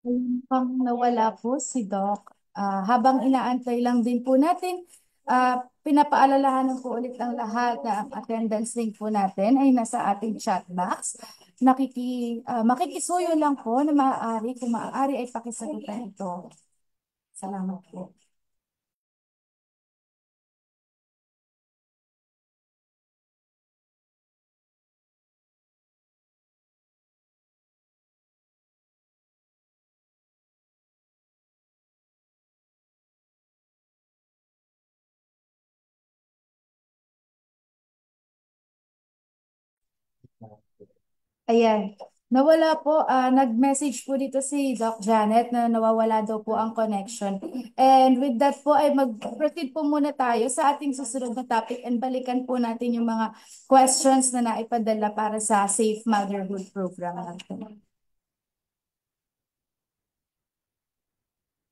Ayun pang nawala po si Doc. Habang inaantay lang din po natin, pinapaalalahanan po ulit ang lahat na ang attendance link po natin ay nasa ating chat box. Makikisuyo lang po na maaari, kung maaari ay pakisagutan ito. Salamat po. Ayan. Nawala po, nag-message po dito si Doc Janet na nawawala daw po ang connection. And with that po ay mag-proceed po muna tayo sa ating susunod na topic and balikan po natin yung mga questions na naipadala para sa Safe Motherhood Program natin.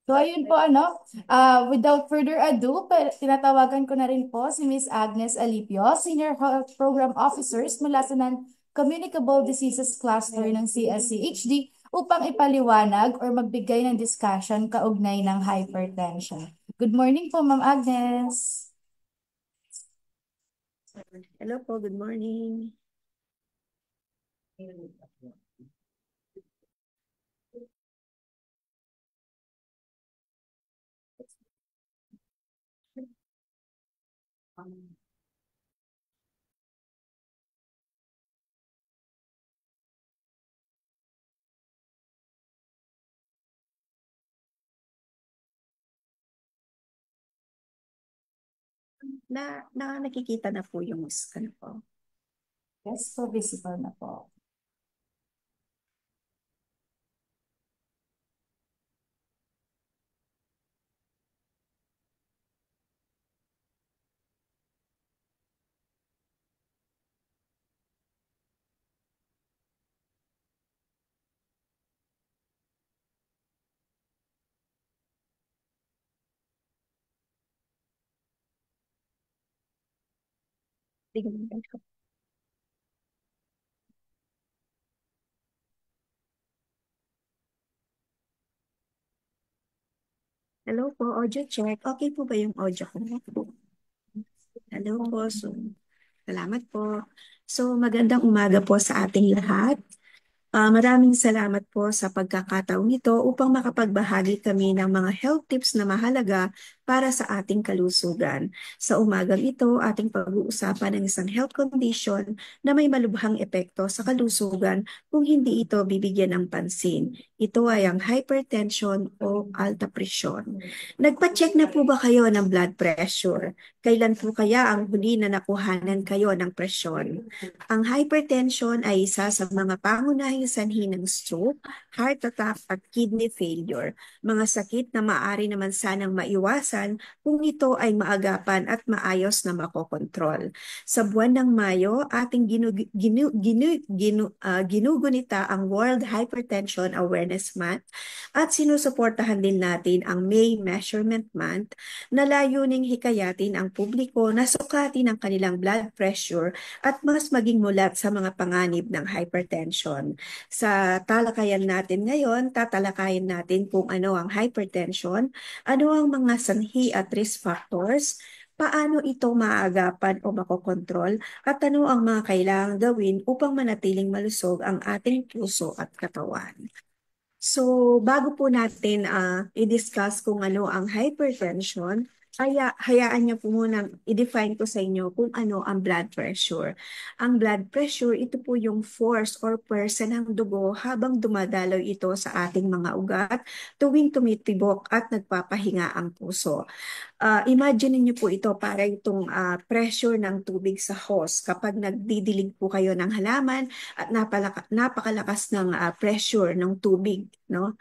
So ayun po without further ado, tinatawagan ko na rin po si Miss Agnes Alipio, Senior Health Program Officers mula sa Non-Communicable Diseases Cluster ng CSCHD upang ipaliwanag or magbigay ng discussion kaugnay ng hypertension. Good morning po, Ma'am Agnes. Hello po, good morning. Nakikita na po yung ano po. Yes po, visible na po. Tingnan ko. Hello po, audio check. Okay po ba yung audio ko? Hello po. Salamat po. Magandang umaga po sa ating lahat. Maraming salamat po sa pagkakataong ito upang makapagbahagi kami ng mga health tips na mahalaga para sa ating kalusugan. Sa umagang ito, ating pag-uusapan ng isang health condition na may malubhang epekto sa kalusugan kung hindi ito bibigyan ng pansin. Ito ay ang hypertension o alta presyon. Nagpa-check na po ba kayo ng blood pressure? Kailan po kaya ang huli na nakuhanan kayo ng presyon? Ang hypertension ay isa sa mga pangunahing sanhi ng stroke, heart attack at kidney failure. Mga sakit na maaari naman sanang maiwasan kung ito ay maagapan at maayos na makokontrol. Sa buwan ng Mayo, ating ginugunita ang World Hypertension Awareness Month at sinusuportahan din natin ang May Measurement Month na layuning hikayatin ang publiko na sukatin ang kanilang blood pressure at mas maging mulat sa mga panganib ng hypertension. Sa talakayan natin ngayon, tatalakayin natin kung ano ang hypertension, ano ang mga sanhi at risk factors, paano ito maaagapan o makokontrol, at ano ang mga kailangang gawin upang manatiling malusog ang ating puso at katawan. Bago po natin i-discuss kung ano ang hypertension, hayaan niyo po muna i-define ko sa inyo kung ano ang blood pressure. Ang blood pressure, ito po yung force or pwersa ng dugo habang dumadaloy ito sa ating mga ugat tuwing tumitibok at nagpapahinga ang puso. Imagine niyo po ito para itong pressure ng tubig sa hose. Kapag nagdidilig po kayo ng halaman at napakalakas ng pressure ng tubig, no?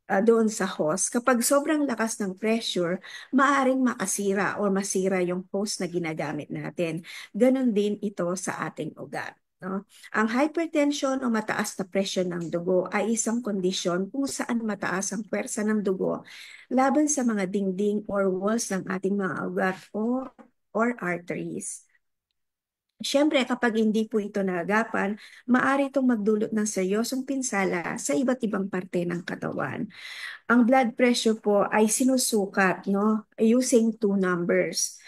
Doon sa hose. Kapag sobrang lakas ng pressure, maaring makasira o masira yung hose na ginagamit natin. Ganon din ito sa ating ugat. No? Ang hypertension o mataas na presyon ng dugo ay isang kondisyon kung saan mataas ang pwersa ng dugo laban sa mga dingding or walls ng ating mga ugat or arteries. Siyempre, kapag hindi po ito naagapan, maaari itong magdulot ng seryosong pinsala sa iba't ibang parte ng katawan. Ang blood pressure po ay sinusukat, no, using two numbers.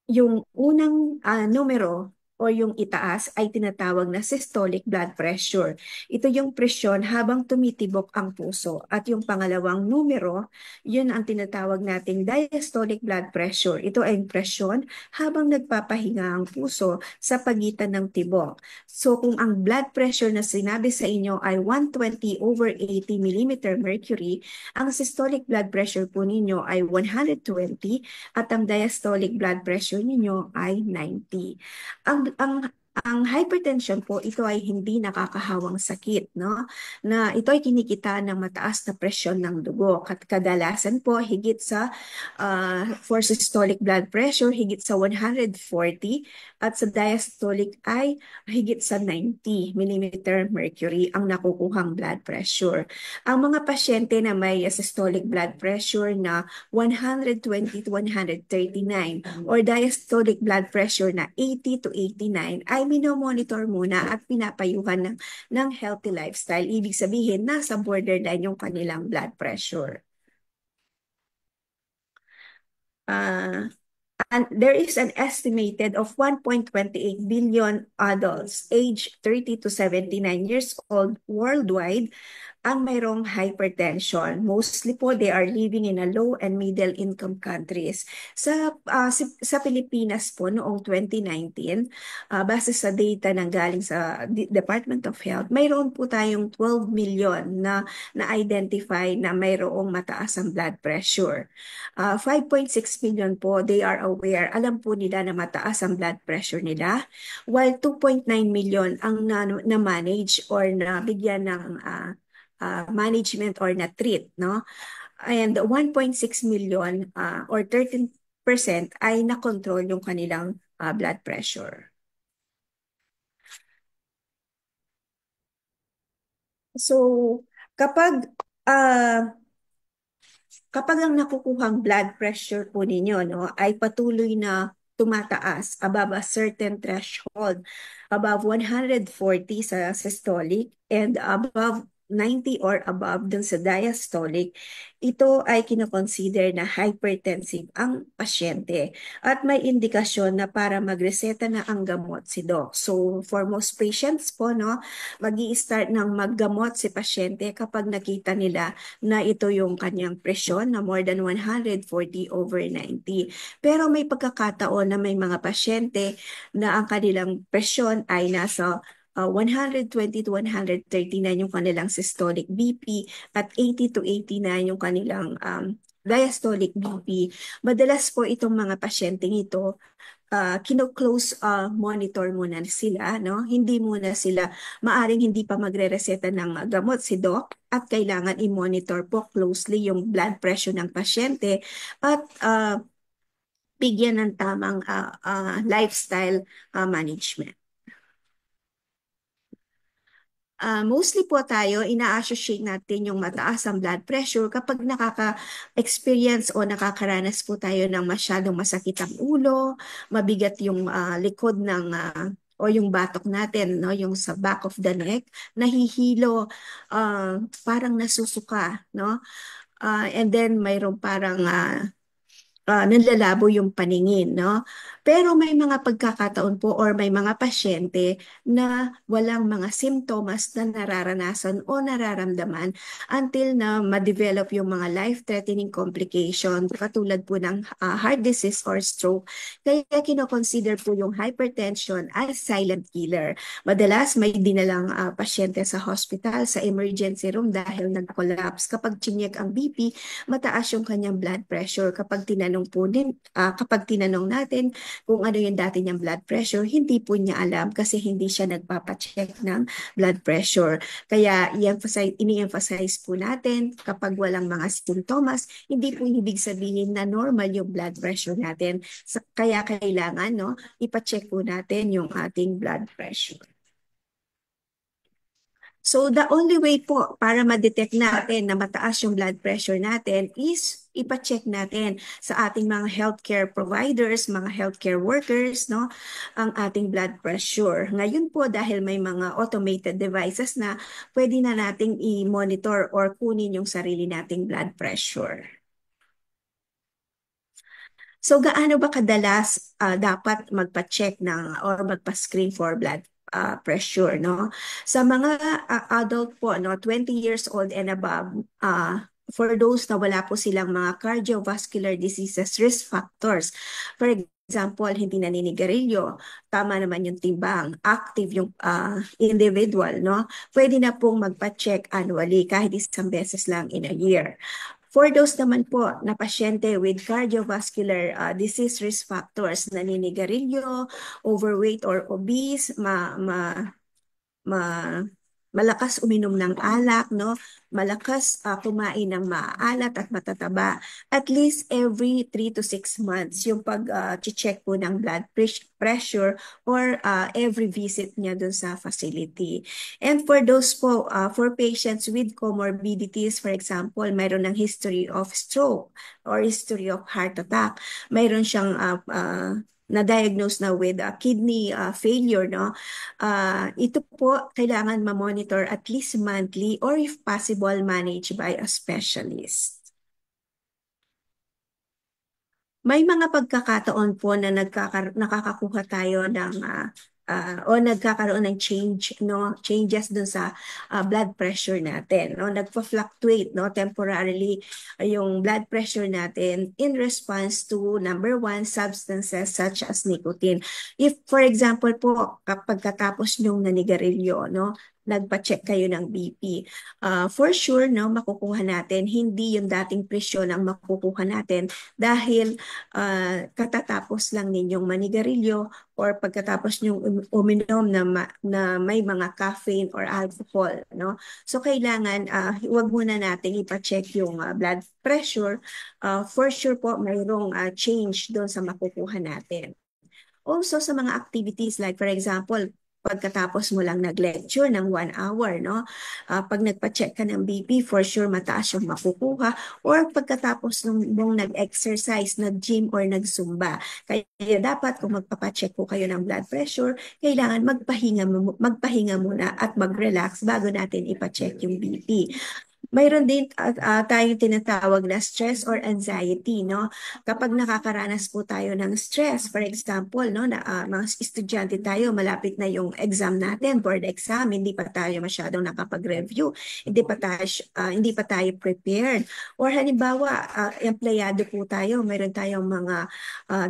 Yung unang numero o yung itaas ay tinatawag na systolic blood pressure. Ito yung presyon habang tumitibok ang puso. At yung pangalawang numero, yun ang tinatawag nating diastolic blood pressure. Ito ay presyon habang nagpapahinga ang puso sa pagitan ng tibok. So kung ang blood pressure na sinabi sa inyo ay 120/80 mm mercury, ang systolic blood pressure po ninyo ay 120 at ang diastolic blood pressure ninyo ay 90. Ang hypertension po, ito ay hindi nakakahawang sakit, no? Na ito ay kinikita ng mataas na presyon ng dugo. Kadalasan po, higit sa for systolic blood pressure, higit sa 140 at sa diastolic ay higit sa 90 mm mercury ang nakukuhang blood pressure. Ang mga pasyente na may systolic blood pressure na 120 to 139 or diastolic blood pressure na 80 to 89 ay minomonitor muna at pinapayuhan ng healthy lifestyle. Ibig sabihin, nasa borderline yung kanilang blood pressure. And there is an estimated of 1.28 billion adults aged 30 to 79 years old worldwide ang mayroong hypertension. Mostly po, they are living in a low and middle income countries. Sa Pilipinas po, noong 2019, base sa data ng galing sa Department of Health, mayroon po tayong 12 million na na-identify na mayroong mataas ang blood pressure. 5.6 million po, they are aware, alam po nila na mataas ang blood pressure nila, while 2.9 million ang na-manage or nabigyan ng management or na-treat, no? And 1.6 million or 13% ay na-control yung kanilang blood pressure. So, kapag ang nakukuhang blood pressure po ninyo, no, ay patuloy na tumataas above a certain threshold, above 140 sa systolic and above 90 or above dun sa diastolic, ito ay kinoconsider na hypertensive ang pasyente at may indikasyon na para magreseta na ang gamot si doc. So for most patients po, no, magi-start ng maggamot si pasyente kapag nakita nila na ito yung kanyang presyon na more than 140/90. Pero may pagkakataon na may mga pasyente na ang kanilang presyon ay nasa 120 to 139 yung kanilang systolic BP at 80 to 89 yung kanilang diastolic BP. Madalas po itong mga pasyenteng ito, kino-close monitor muna sila, no? Hindi muna sila, maaring hindi pa magre-reseta ng gamot si doc at kailangan i-monitor po closely yung blood pressure ng pasyente at bigyan ng tamang lifestyle management. Mostly po tayo, ina-associate natin yung mataas ang blood pressure kapag nakaka-experience o nakakaranas po tayo ng masyadong masakit ang ulo, mabigat yung likod ng o yung batok natin, no, yung sa back of the neck, nahihilo, parang nasusuka, no? And then mayroong parang nanlalabo yung paningin, no? Pero may mga pagkakataon po or may mga pasyente na walang mga simptomas na nararanasan o nararamdaman until na ma-develop yung mga life-threatening complication katulad po ng heart disease or stroke. Kaya kinoconsider po yung hypertension as silent killer. Madalas may dinalang pasyente sa hospital, sa emergency room dahil nag-collapse. Kapag chinyek ang BP, mataas yung kanyang blood pressure. Kapag tinanong natin kung ano yung dati niyang blood pressure, hindi po niya alam kasi hindi siya nagpapacheck ng blood pressure. Kaya ini-emphasize po natin kapag walang mga sintomas, hindi po ibig sabihin na normal yung blood pressure natin. Kaya kailangan, no, ipacheck po natin yung ating blood pressure. So the only way po para ma-detect natin na mataas yung blood pressure natin is ipa-check natin sa ating mga healthcare providers, mga healthcare workers, no, ang ating blood pressure. Ngayon po dahil may mga automated devices na pwede na nating i-monitor or kunin yung sarili nating blood pressure. So gaano ba kadalas dapat magpa-check ng or magpa-screen for blood pressure, no? Sa mga adult po, no, 20 years old and above, for those na wala po silang mga cardiovascular diseases risk factors. For example, hindi naninigarilyo, tama naman yung timbang, active yung individual, no? Pwede na pong magpa-check annually kahit isang beses lang in a year. For those naman po na pasyente with cardiovascular disease risk factors, naninigarilyo, overweight or obese, malakas uminom ng alak, no? Malakas kumain ng maalat at matataba. At least every 3 to 6 months yung pag-check po ng blood pressure or every visit niya dun sa facility. And for those po, for patients with comorbidities, for example, mayroon ng history of stroke or history of heart attack, mayroon siyang na-diagnose na with kidney failure, no? Ito po kailangan ma-monitor at least monthly or if possible managed by a specialist. May mga pagkakataon po na nakakakuha tayo ng o nagkakaroon ng changes dun sa blood pressure natin, no? Nagpa-fluctuate, no, temporarily yung blood pressure natin in response to number one, substances such as nicotine. If for example po kapag katapos nyong nanigarilyo, no, nagpa-check kayo ng BP. For sure, no, makukuha natin, hindi yung dating presyon ang makukuha natin dahil katatapos lang ninyong manigarilyo or pagkatapos nyong uminom na may mga caffeine or alcohol, no? So kailangan huwag muna nating ipa-check yung blood pressure. For sure po mayroong change doon sa makukuha natin. Also sa mga activities like for example, pagkatapos mo lang nag-lecture ng 1 hour, no? Pag nagpa-check ka ng BP, for sure mataas yung makukuha, or pagkatapos mong nag-exercise, nag-gym or nag-zumba. Kaya dapat kung magpapacheck po kayo ng blood pressure, kailangan magpahinga muna at mag-relax bago natin ipacheck yung BP. Mayroon din tayong tinatawag na stress or anxiety, no? Kapag nakakaranas po tayo ng stress, for example, no, na mga estudyante tayo, malapit na yung exam natin, board exam, hindi pa tayo masyadong nakapag-review, hindi pa tayo prepared. Or halimbawa, empleyado po tayo, mayroon tayong mga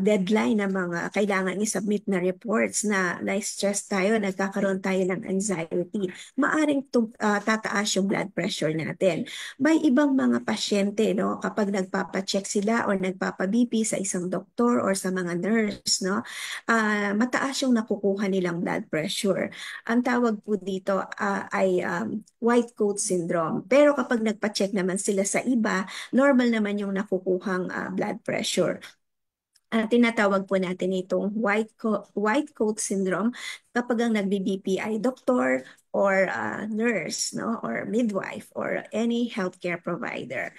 deadline na mga kailangan i-submit na reports na stress tayo, nagkakaroon tayo ng anxiety. Maaring tataas yung blood pressure natin. May ibang mga pasyente, no, kapag nagpapacheck sila or nagpapa-BP sa isang doktor or sa mga nurse, no, mataas yung nakukuha nilang blood pressure. Ang tawag po dito ay white coat syndrome. Pero kapag nagpa-check naman sila sa iba, normal naman yung nakukuhang blood pressure. Tinatawag po natin itong white coat syndrome kapag ang nagbi-BP ay doktor or nurse, no, or midwife or any healthcare provider.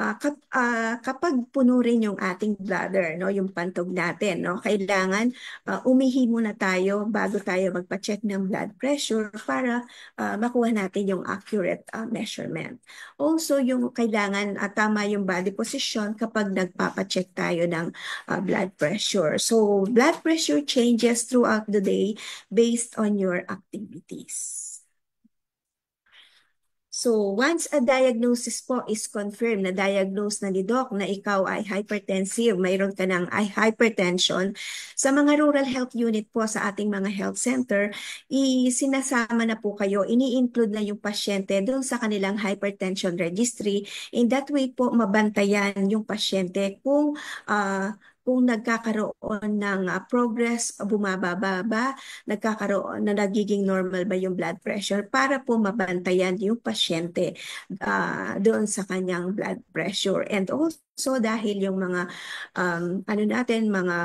Kapag puno rin yung ating bladder, no, yung pantog natin, no, kailangan umihi muna tayo bago tayo magpa-check ng blood pressure para makuha natin yung accurate measurement. Also, yung kailangan tama yung body position kapag nagpapa-check tayo ng blood pressure. So, blood pressure changes throughout the day based on your activities. So, once a diagnosis po is confirmed, na diagnose na ni Doc na ikaw ay hypertensive, mayroon ka ng hypertension, sa mga rural health unit po sa ating mga health center, sinasama na po kayo, ini-include na yung pasyente doon sa kanilang hypertension registry. In that way po, mabantayan yung pasyente kung nagkakaroon ng progress, bumababa ba, nagkakaroon na nagiging normal ba yung blood pressure para po mabantayan yung pasyente doon sa kanyang blood pressure. And also dahil yung mga mga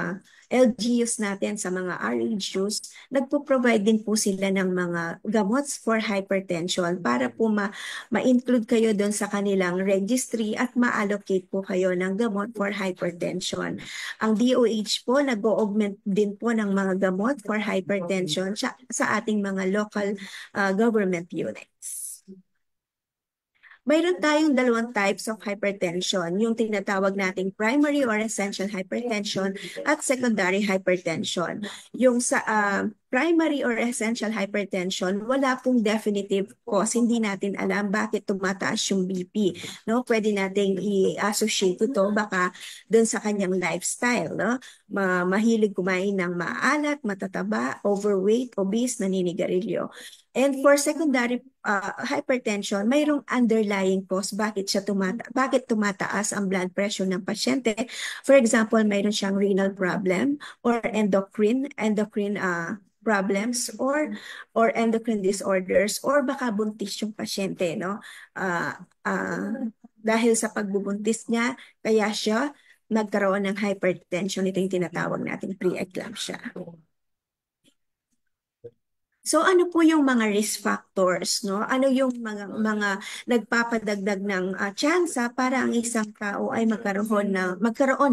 LGUs natin sa mga RHUs, nagpo-provide din po sila ng mga gamots for hypertension para po ma-include kayo doon sa kanilang registry at ma-allocate po kayo ng gamot for hypertension. Ang DOH po nag-augment din po ng mga gamot for hypertension sa ating mga local government units. Mayroon tayong dalawang types of hypertension, yung tinatawag nating primary or essential hypertension at secondary hypertension. Yung sa primary or essential hypertension, wala pong definitive cause. Hindi natin alam bakit tumataas yung BP. No? Pwede nating i-associate ito baka dun sa kanyang lifestyle. No? Mahilig kumain ng maalat, matataba, overweight, obese, naninigarilyo. And for secondary hypertension, mayroong underlying cause bakit tumataas ang blood pressure ng pasyente. For example, mayroon siyang renal problem or endocrine problems or endocrine disorders or baka buntis yung pasyente, no? Dahil sa pagbubuntis niya, kaya siya nagkaroon ng hypertension. Ito yung tinatawag nating preeclampsia. So ano po yung mga risk factors, no? Ano yung mga nagpapadagdag ng tsansa para ang isang tao ay magkaroon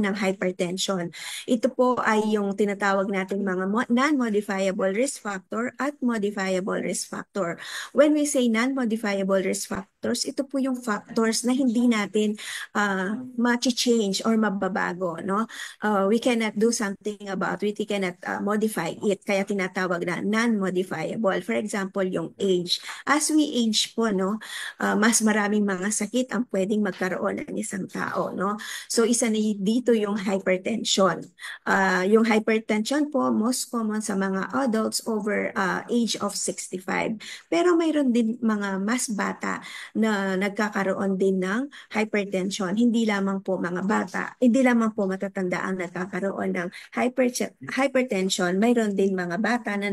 ng hypertension? Ito po ay yung tinatawag nating mga non-modifiable risk factor at modifiable risk factor. When we say non-modifiable risk factors, ito po yung factors na hindi natin ma-change or mababago, no? We cannot do something about it, we cannot modify it, kaya tinatawag na non-modifiable. For example, yung age. As we age po, no, mas maraming mga sakit ang pwedeng magkaroon ng isang tao, no? So isa na dito yung hypertension. Yung hypertension po most common sa mga adults over age of 65. Pero mayroon din mga mas bata na nagkakaroon din ng hypertension. Hindi lamang po mga bata, hindi lamang po matatanda ang nagkakaroon ng hypertension. Mayroon din mga bata na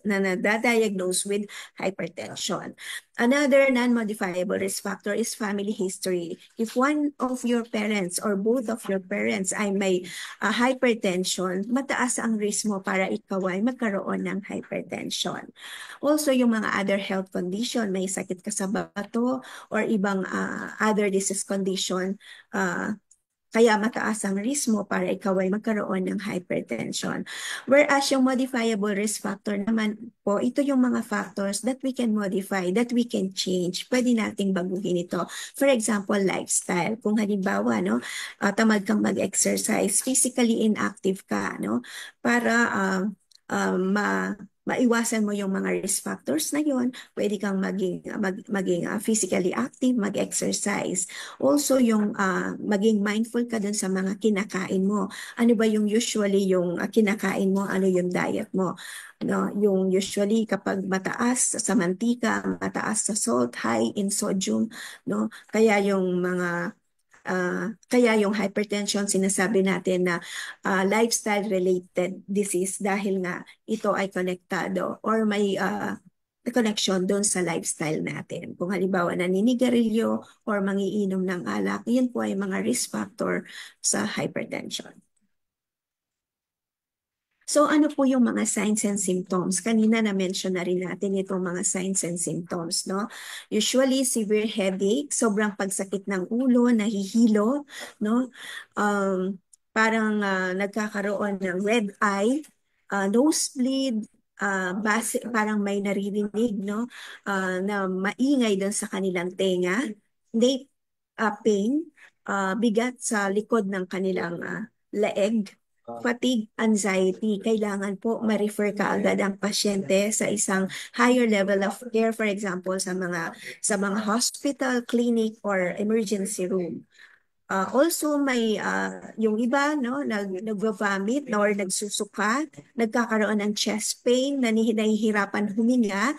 nadadiagnose with hypertension. Another non-modifiable risk factor is family history. If one of your parents or both of your parents ay may hypertension, mataas ang risk mo para ikaw ay magkaroon ng hypertension. Also, yung mga other health condition, may sakit ka sa bato or ibang other disease condition, kaya mataas ang risk mo para ikaw ay magkaroon ng hypertension. Whereas yung modifiable risk factor naman po, ito yung mga factors that we can modify, that we can change. Pwede nating baguhin ito. For example, lifestyle. Kung halimbawa, no, tamad kang mag-exercise, physically inactive ka, no, para maiwasan mo yung mga risk factors na yon, pwede kang maging physically active, mag-exercise. Also, yung maging mindful ka dun sa mga kinakain mo. Ano ba yung usually yung kinakain mo? Ano yung diet mo? No, yung usually kapag mataas sa mantika, mataas sa salt, high in sodium, no? Kaya yung hypertension, sinasabi natin na lifestyle-related disease dahil nga ito ay konektado or may connection doon sa lifestyle natin. Kung halimbawa naninigarilyo or mangiinom ng alak, yun po ay mga risk factor sa hypertension. So ano po yung mga signs and symptoms? Kanina na-mention na rin natin itong mga signs and symptoms, no? Usually severe headache, sobrang pagsakit ng ulo, nahihilo, no? Parang nagkakaroon ng red eye, nosebleed, parang may naririnig, no? Na maingay doon sa kanilang tenga, nape pain, bigat sa likod ng kanilang leeg, fatigue, anxiety, kailangan po ma-refer ka agad ang pasyente sa isang higher level of care, for example, sa mga hospital, clinic, or emergency room. Also, may yung iba, no, nag-vomit or nagsusuka, nagkakaroon ng chest pain, nahihirapan huminga,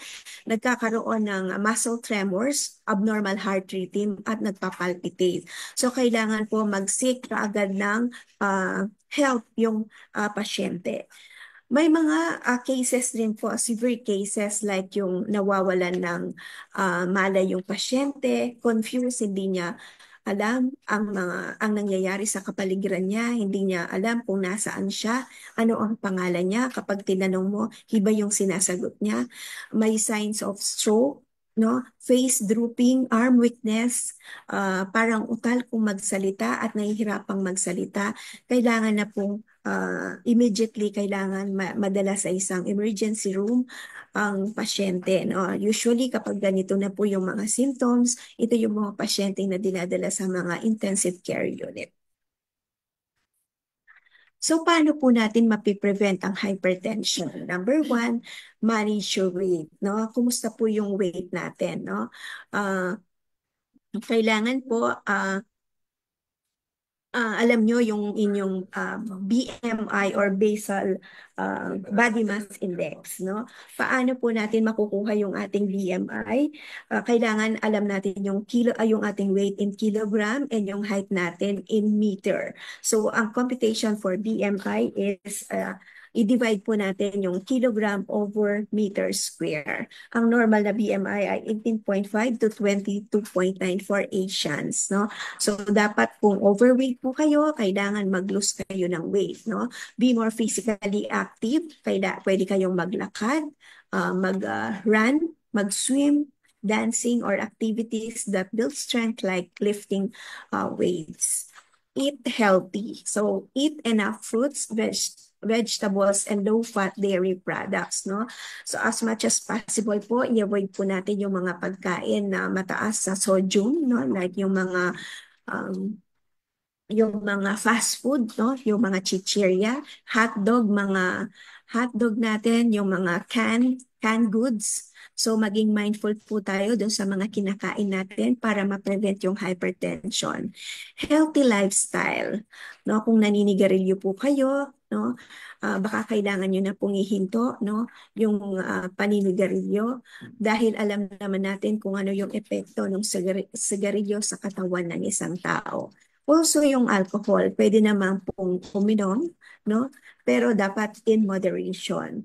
nagkakaroon ng muscle tremors, abnormal heart rhythm, at nagpapalpitate. So, kailangan po mag-seek kaagad ng help yung pasyente. May mga cases din po, severe cases like yung nawawalan ng malay yung pasyente, confused, hindi niya alam ang nangyayari sa kapaligiran niya, hindi niya alam kung nasaan siya, ano ang pangalan niya. Kapag tinanong mo, iba yung sinasagot niya. May signs of stroke, no? Face drooping, arm weakness, parang utal kung magsalita at nahihirapang magsalita. Kailangan na pong immediately kailangan madala sa isang emergency room ang pasyente, no? Usually kapag ganito na po yung mga symptoms, ito yung mga pasyente na dinadala sa mga intensive care unit. So, paano po natin mapiprevent ang hypertension? Number one, manage your weight, no? Kumusta po yung weight natin, no? Kailangan po alam nyo yung inyong BMI or basal body mass index, no? Paano po natin makukuha yung ating BMI? Kailangan alam natin yung ating weight in kilogram and yung height natin in meter. So, ang computation for BMI is i-divide po natin yung kilogram over meter square. Ang normal na BMI ay 18.5 to 22.9 for Asians, no? So, dapat kung overweight po kayo, kailangan mag-lose kayo ng weight, no? Be more physically active. Pwede kayong maglakad, mag-run, mag-swim, dancing, or activities that build strength like lifting weights. Eat healthy. So, eat enough fruits, vegetables, and low-fat dairy products, no? So, as much as possible po, i-avoid po natin yung mga pagkain na mataas sa sodium, no? Like yung mga fast food, no? Yung mga chichirya, hotdog natin, yung mga canned goods. So, maging mindful po tayo dun sa mga kinakain natin para ma-prevent yung hypertension. Healthy lifestyle, no? Kung naninigarilyo po kayo, no? Baka kailangan nyo na pong ihinto, no? Yung paninigarilyo dahil alam naman natin kung ano yung epekto ng sigarilyo sa katawan ng isang tao. Also, yung alcohol, pwede naman pong uminom, no? Pero dapat in moderation.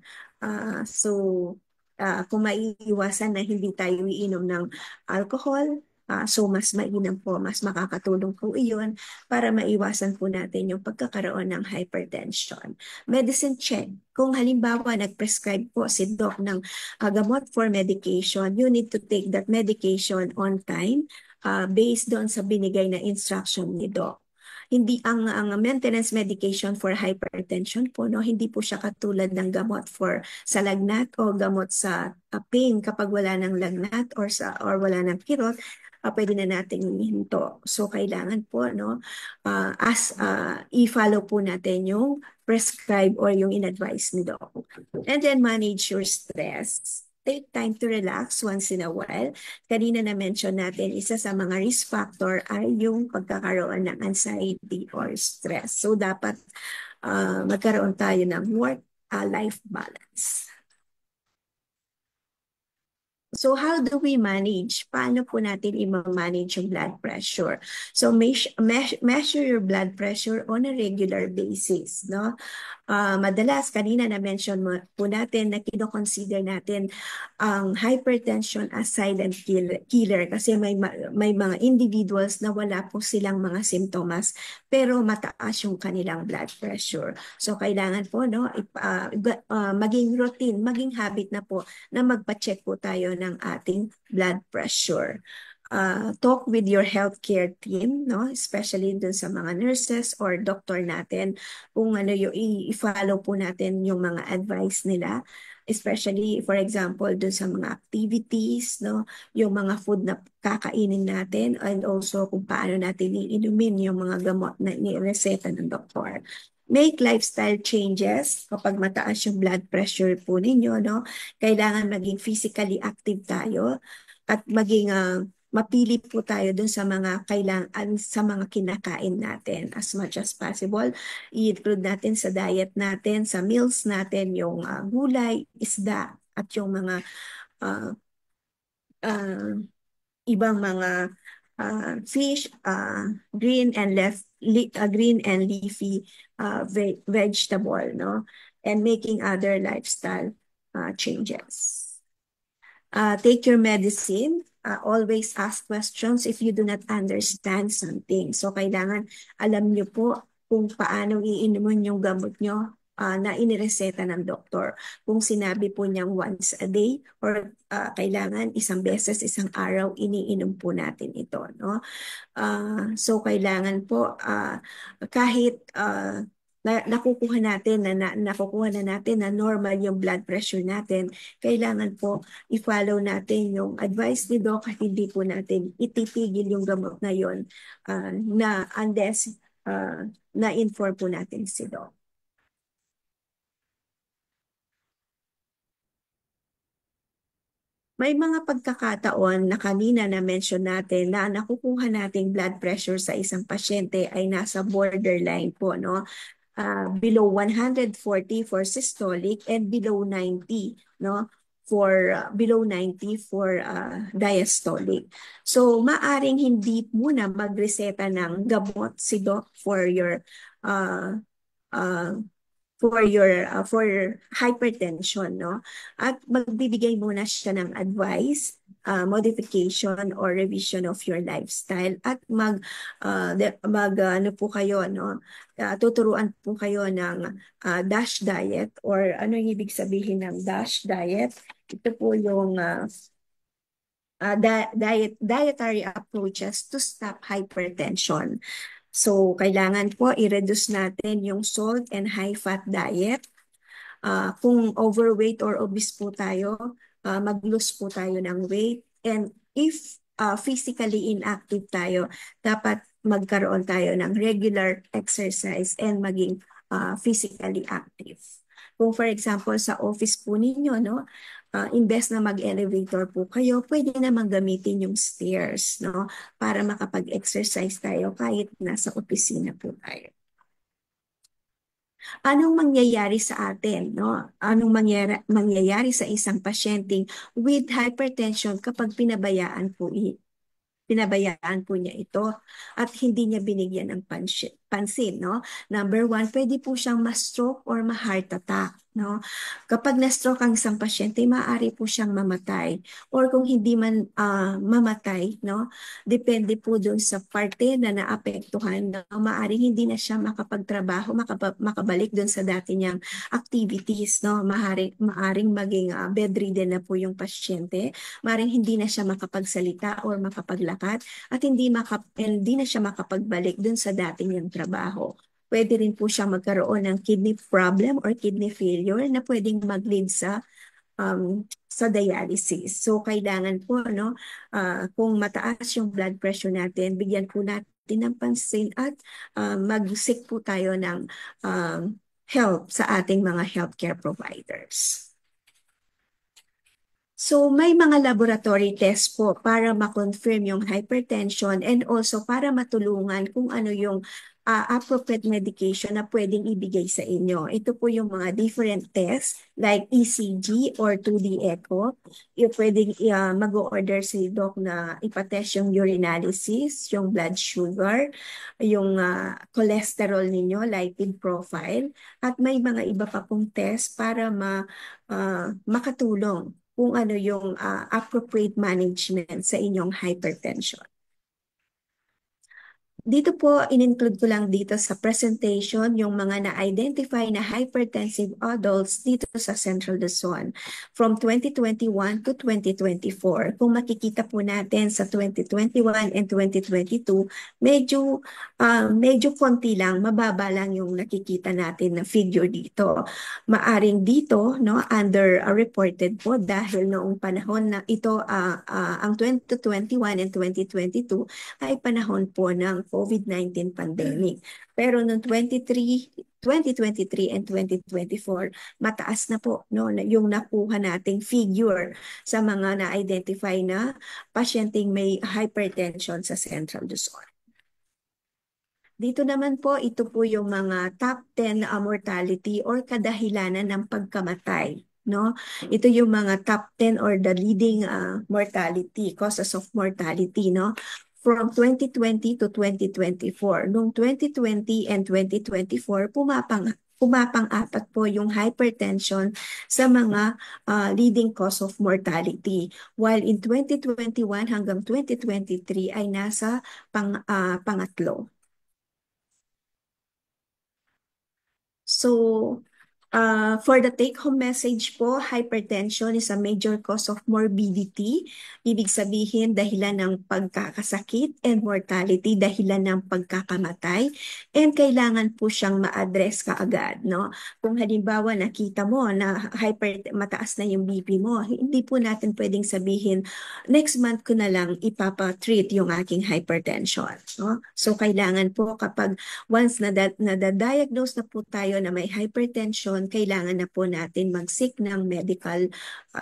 Kung maiiwasan na hindi tayo iinom ng alcohol, so mas mainam po, mas makakatulong po iyon para maiwasan po natin yung pagkakaroon ng hypertension. Medicine check. Kung halimbawa nag-prescribe po si doc ng gamot for medication, you need to take that medication on time based doon sa binigay na instruction ni doc. Hindi ang maintenance medication for hypertension po, no, hindi po siya katulad ng gamot for sa lagnat o gamot sa pain kapag wala ng lagnat or wala ng kirot. Pwede na nating hihinto. So kailangan po, no, i-follow po natin yung prescribe or yung in-advise ni doc. And then manage your stress. Take time to relax once in a while. Kanina na-mention natin, isa sa mga risk factor ay yung pagkakaroon ng anxiety or stress. So dapat magkaroon tayo ng work-life balance. So how do we manage? Paano po natin i-manage yung blood pressure? So measure your blood pressure on a regular basis, no? Madalas, kanina na-mention po natin na kino-consider natin ang hypertension as silent killer kasi may mga individuals na wala po silang mga simptomas pero mataas yung kanilang blood pressure. So kailangan po, no, maging routine, maging habit na po na magpa-check po tayo ng ating blood pressure. Talk with your healthcare team, no, especially dun sa mga nurses or doctor natin, kung ano yung i-follow po natin yung mga advice nila, especially for example dun sa mga activities, no, yung mga food na kakainin natin, and also kung paano natin iinumin yung mga gamot na inireseta ng doktor. Make lifestyle changes kapag mataas yung blood pressure po ninyo, no, kailangan maging physically active tayo at maging mapili po tayo dun sa mga sa mga kinakain natin as much as possible. I-include natin sa diet natin, sa meals natin, yung gulay, isda, at yung mga ibang mga fish, green and leafy vegetable, no? And making other lifestyle changes. Take your medicine. Always ask questions if you do not understand something. So, kailangan alam nyo po kung paano iinumin yung gamot nyo na inireseta ng doktor. Kung sinabi po niyang once a day or kailangan isang beses, isang araw, iniinom po natin ito, no? So, kailangan po kahit nakukuha na natin na normal yung blood pressure natin, kailangan po i-follow natin yung advice ni doc at hindi po natin ititigil yung gamot na yon na unless na-inform po natin si doc. May mga pagkakataon na kanina na-mention natin na nakukuha nating blood pressure sa isang pasyente ay nasa borderline po, no? Below 140 for systolic and below 90, no, for below 90 for diastolic. So maaring hindi muna magreseta ng gamot si doc for your for hypertension, no? At magbibigay muna siya ng advice, modification or revision of your lifestyle at ano po kayo, no? Tuturuan po kayo ng DASH diet or ano yung ibig sabihin ng DASH diet? Ito po yung dietary approaches to stop hypertension. So, kailangan po i-reduce natin yung salt and high-fat diet. Kung overweight or obese po tayo, mag-lose po tayo ng weight. And if physically inactive tayo, dapat magkaroon tayo ng regular exercise and maging physically active. Kung for example, sa office po ninyo, no, imbes na mag-elevator po kayo, pwede naman gamitin yung stairs, no, para makapag-exercise tayo kahit nasa opisina po tayo. Anong mangyayari sa atin, no? Anong mangyayari sa isang pasyenteng with hypertension kapag pinabayaan po niya ito at hindi niya binigyan ng pansin, no? Number one, pwede po siyang ma-stroke or ma-heart attack, no? Kapag na-stroke ang isang pasyente, maaari po siyang mamatay. Or kung hindi man mamatay, no? Depende po doon sa parte na naapektuhan, no? Maaring hindi na siya makapagtrabaho, makabalik doon sa dati niyang activities, no? Maaring maging bedridden na po yung pasyente, maaring hindi na siya makapagsalita or makapaglakad at hindi na siya makapagbalik dun sa dati niyang trabaho. Pwede rin po siyang magkaroon ng kidney problem or kidney failure na pwedeng mag-lead sa dialysis. So kailangan po kung mataas yung blood pressure natin, bigyan po natin ng pansin at mag-seek po tayo ng help sa ating mga healthcare providers. So may mga laboratory test po para ma-confirm yung hypertension and also para matulungan kung ano yung appropriate medication na pwedeng ibigay sa inyo. Ito po yung mga different tests like ECG or 2D echo. Pwedeng mag-order si doc na ipatest yung urinalysis, yung blood sugar, yung cholesterol ninyo, lipid profile, at may mga iba pa pong test para makatulong kung ano yung appropriate management sa inyong hypertension. Dito po, in-include ko lang dito sa presentation yung mga na-identify na hypertensive adults dito sa Central Luzon from 2021 to 2024. Kung makikita po natin sa 2021 and 2022, medyo konti lang, mababa lang yung nakikita natin na figure dito. Maaring dito, no, under-reported po dahil noong panahon na ito, ang 2021 and 2022 ay panahon po ng COVID-19 pandemic. Pero noong 2023 and 2024, mataas na po yung nakuha nating figure sa mga na-identify na pasyenteng may hypertension sa Central Luzon. Dito naman po, ito po yung mga top 10 mortality or kadahilanan ng pagkamatay. No? Ito yung mga top 10 or the leading mortality, causes of mortality, no? From 2020 to 2024. Noong 2020 and 2024, pumapang-apat po yung hypertension sa mga leading cause of mortality. While in 2021 hanggang 2023 ay nasa pangatlo. So, for the take-home message po, hypertension is a major cause of morbidity. Ibig sabihin, dahilan ng pagkakasakit, and mortality, dahilan ng pagkakamatay. And kailangan po siyang ma-address kaagad. No? Kung halimbawa nakita mo na mataas na yung BP mo, hindi po natin pwedeng sabihin, next month ko na lang ipapa-treat yung aking hypertension. No? So kailangan po kapag once na-diagnose na po tayo na may hypertension, kailangan na po natin mag-seek ng medical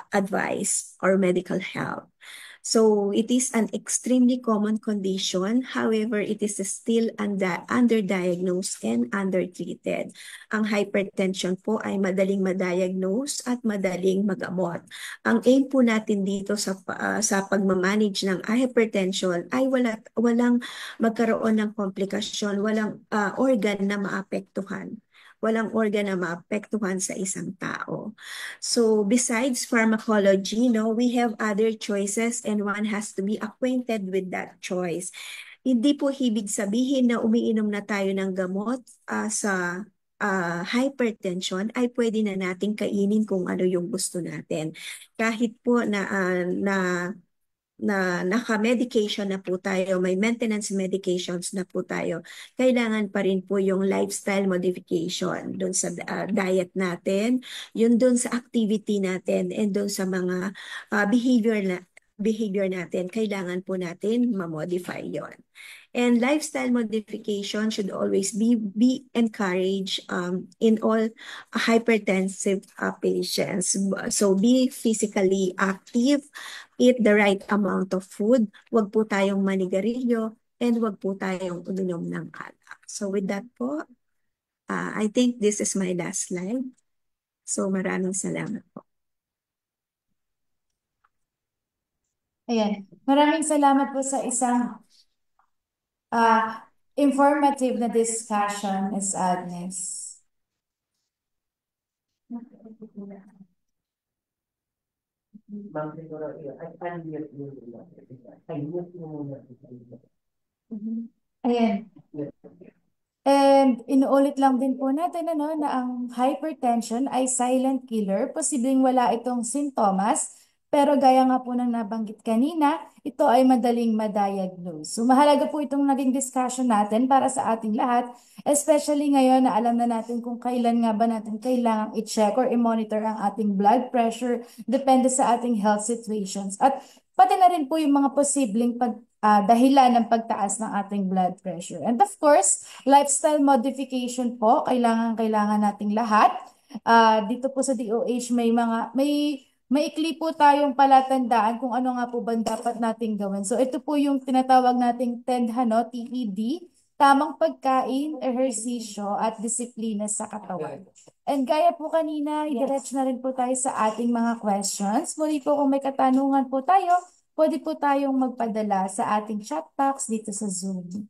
advice or medical help. So it is an extremely common condition. However, it is still underdiagnosed and undertreated. Ang hypertension po ay madaling ma-diagnose at madaling magamot. Ang aim po natin dito sa pagmamanage ng hypertension ay walang magkaroon ng komplikasyon, walang organ na maapektuhan. Walang organ na maapektuhan sa isang tao. So besides pharmacology, we have other choices and one has to be acquainted with that choice. Hindi po ibig sabihin na umiinom na tayo ng gamot sa hypertension ay pwede na nating kainin kung ano yung gusto natin. Kahit po na naka-medication na po tayo, may maintenance medications na po tayo, kailangan pa rin po yung lifestyle modification doon sa diet natin, yun doon sa activity natin, and doon sa mga behavior natin, kailangan po natin ma-modify yon. And lifestyle modification should always be encouraged in all hypertensive patients. So be physically active, eat the right amount of food, wag po tayong manigarilyo, and wag po tayong uminom ng alak. So with that po, I think this is my last slide. So maraming salamat po. Ayan. Maraming salamat po sa isang informative na discussion, Ms. Agnes. Ayan. And inuulit lang din po natin na ang hypertension ay silent killer. Posibleng wala itong sintomas, pero gaya nga po ng nabanggit kanina, ito ay madaling ma-diagnose. So mahalaga po itong naging discussion natin para sa ating lahat, especially ngayon na alam na natin kung kailan nga ba natin kailangang i-check or i-monitor ang ating blood pressure, depende sa ating health situations. At pati na rin po yung mga posibleng dahilan ng pagtaas ng ating blood pressure. And of course, lifestyle modification po, kailangan nating lahat. Dito po sa DOH may maikli po tayong palatandaan kung ano nga po ba dapat nating gawin. So ito po yung tinatawag nating TED, TED, tamang pagkain, ehersisyo at disiplina sa katawan. And gaya po kanina, i-diretso na rin po tayo sa ating mga questions. Muli po kung may katanungan po tayo, pwede po tayong magpadala sa ating chat box dito sa Zoom.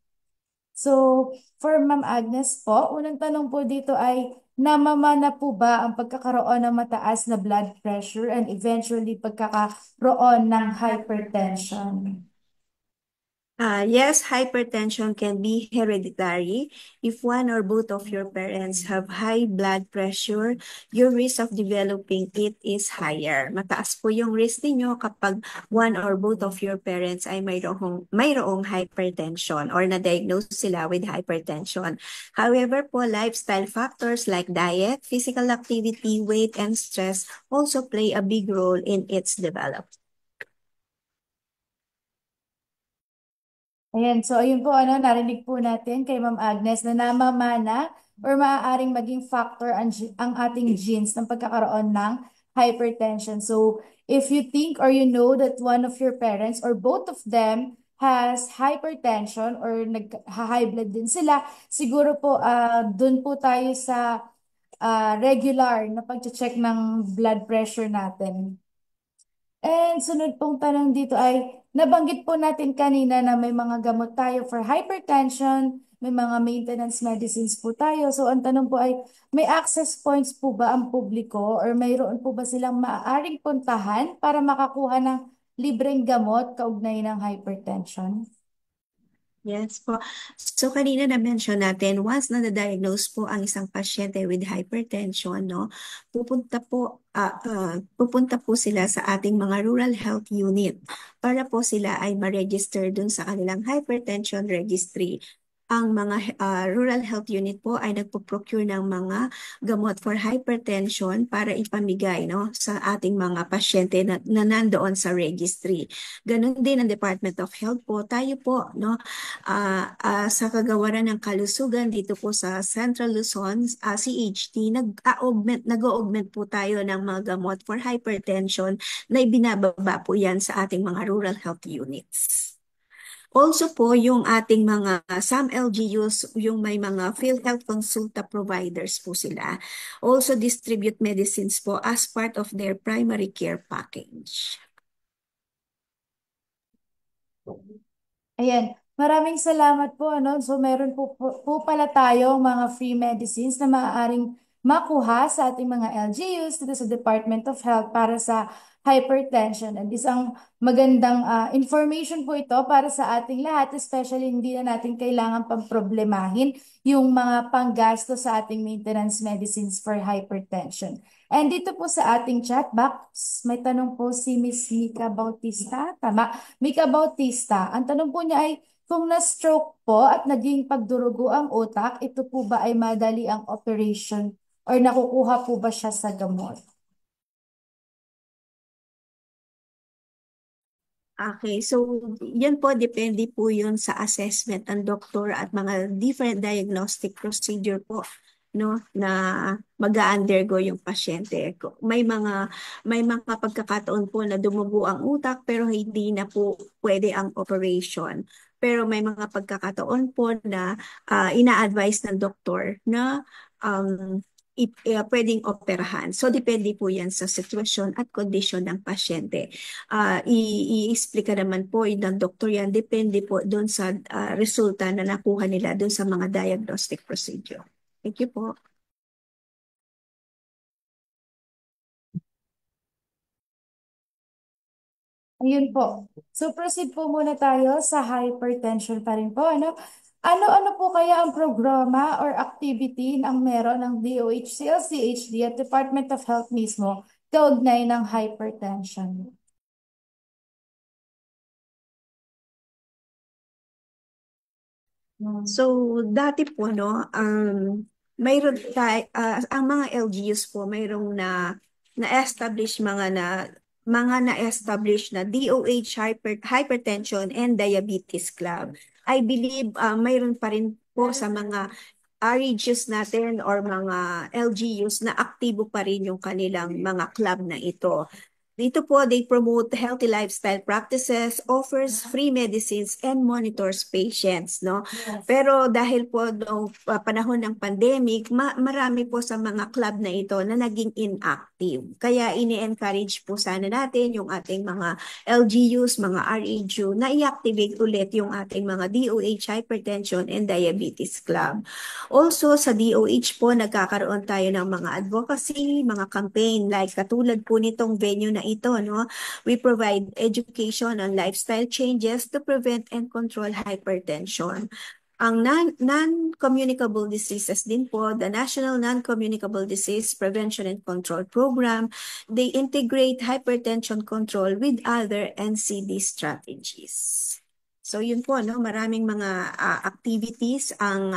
So, for Ma'am Agnes po, unang tanong po dito ay, namamana po ba ang pagkakaroon ng mataas na blood pressure and eventually pagkakaroon ng hypertension? Yes, hypertension can be hereditary. If one or both of your parents have high blood pressure, your risk of developing it is higher. Mataas po yung risk ninyo kapag one or both of your parents ay mayroong hypertension or na-diagnose sila with hypertension. However po, lifestyle factors like diet, physical activity, weight, and stress also play a big role in its development. Ayan, so ayun po, narinig po natin kay Ma'am Agnes na namamana or maaaring maging factor ang ating genes ng pagkakaroon ng hypertension. So, if you think or you know that one of your parents or both of them has hypertension or nag-high blood din sila, siguro po dun po tayo sa regular na pag-check ng blood pressure natin. And sunod pong tanong dito ay, nabanggit po natin kanina na may mga gamot tayo for hypertension, may mga maintenance medicines po tayo. So ang tanong po ay, may access points po ba ang publiko or mayroon po ba silang maaaring puntahan para makakuha ng libreng gamot kaugnay ng hypertension? Yes po. So kanina na-mention natin, once na na-diagnose po ang isang pasyente with hypertension, no, pupunta po sila sa ating mga rural health unit para po sila ay ma-register dun sa kanilang hypertension registry. Ang mga rural health unit po ay nagpo-procure ng mga gamot for hypertension para ipamigay, no, sa ating mga pasyente na nandoon sa registry. Ganon din ang Department of Health po. Tayo po, no, sa kagawaran ng kalusugan dito po sa Central Luzon, CHT, nag-augment po tayo ng mga gamot for hypertension na ibinababa po yan sa ating mga rural health units. Also po, yung ating mga some LGUs, yung may mga PhilHealth Consulta providers po sila, also distribute medicines po as part of their primary care package. Ayan, maraming salamat po. So meron po pala tayo mga free medicines na maaaring makuha sa ating mga LGUs dito sa Department of Health para sa hypertension. And isang magandang information po ito para sa ating lahat, especially hindi na natin kailangan pang problemahin yung mga panggasto sa ating maintenance medicines for hypertension. And dito po sa ating chat box, may tanong po si Miss Mika Bautista. Tama? Mika Bautista, ang tanong po niya ay, kung na-stroke po at naging pagdurugo ang utak, ito po ba ay madali ang operation or nakukuha po ba siya sa gamot? Okay, so yan po, depende po yun sa assessment ng doktor at mga different diagnostic procedure po, no, na mag-undergo yung pasyente. May mga pagkakataon po na dumugo ang utak pero hindi na po pwede ang operation. Pero may mga pagkakataon po na ina-advise ng doktor na pwedeng operahan. So, depende po yan sa sitwasyon at kondisyon ng pasyente. I-explica naman po ng doktor yan, depende po doon sa resulta na nakuha nila doon sa mga diagnostic procedure. Thank you po. Ayun po. So proceed po muna tayo sa hypertension pa rin po. Ano po kaya ang programa or activity ang meron ng DOH, CLCHD at Department of Health mismo kaugnay ng hypertension? So, dati po, no, mayroon ang mga LGUs po, mayroong na-establish mga na-establish na DOH Hypertension and Diabetes Club. I believe mayroon pa rin po sa mga REGs natin or mga LGUs na aktibo pa rin yung kanilang mga club na ito. Dito po, they promote healthy lifestyle practices, offers free medicines, and monitors patients, no? Yes. Pero dahil po noong panahon ng pandemic, marami po sa mga club na ito na naging inactive. Kaya ini-encourage po sana natin yung ating mga LGUs, mga REGU, na i-activate ulit yung ating mga DOH Hypertension and Diabetes Club. Also, sa DOH po, nagkakaroon tayo ng mga advocacy, mga campaign, like katulad po nitong venue na ito, no? We provide education on lifestyle changes to prevent and control hypertension. Ang non-communicable diseases din po, the National Non-Communicable Disease Prevention and Control Program, they integrate hypertension control with other NCD strategies. So yun po, no? Maraming mga activities ang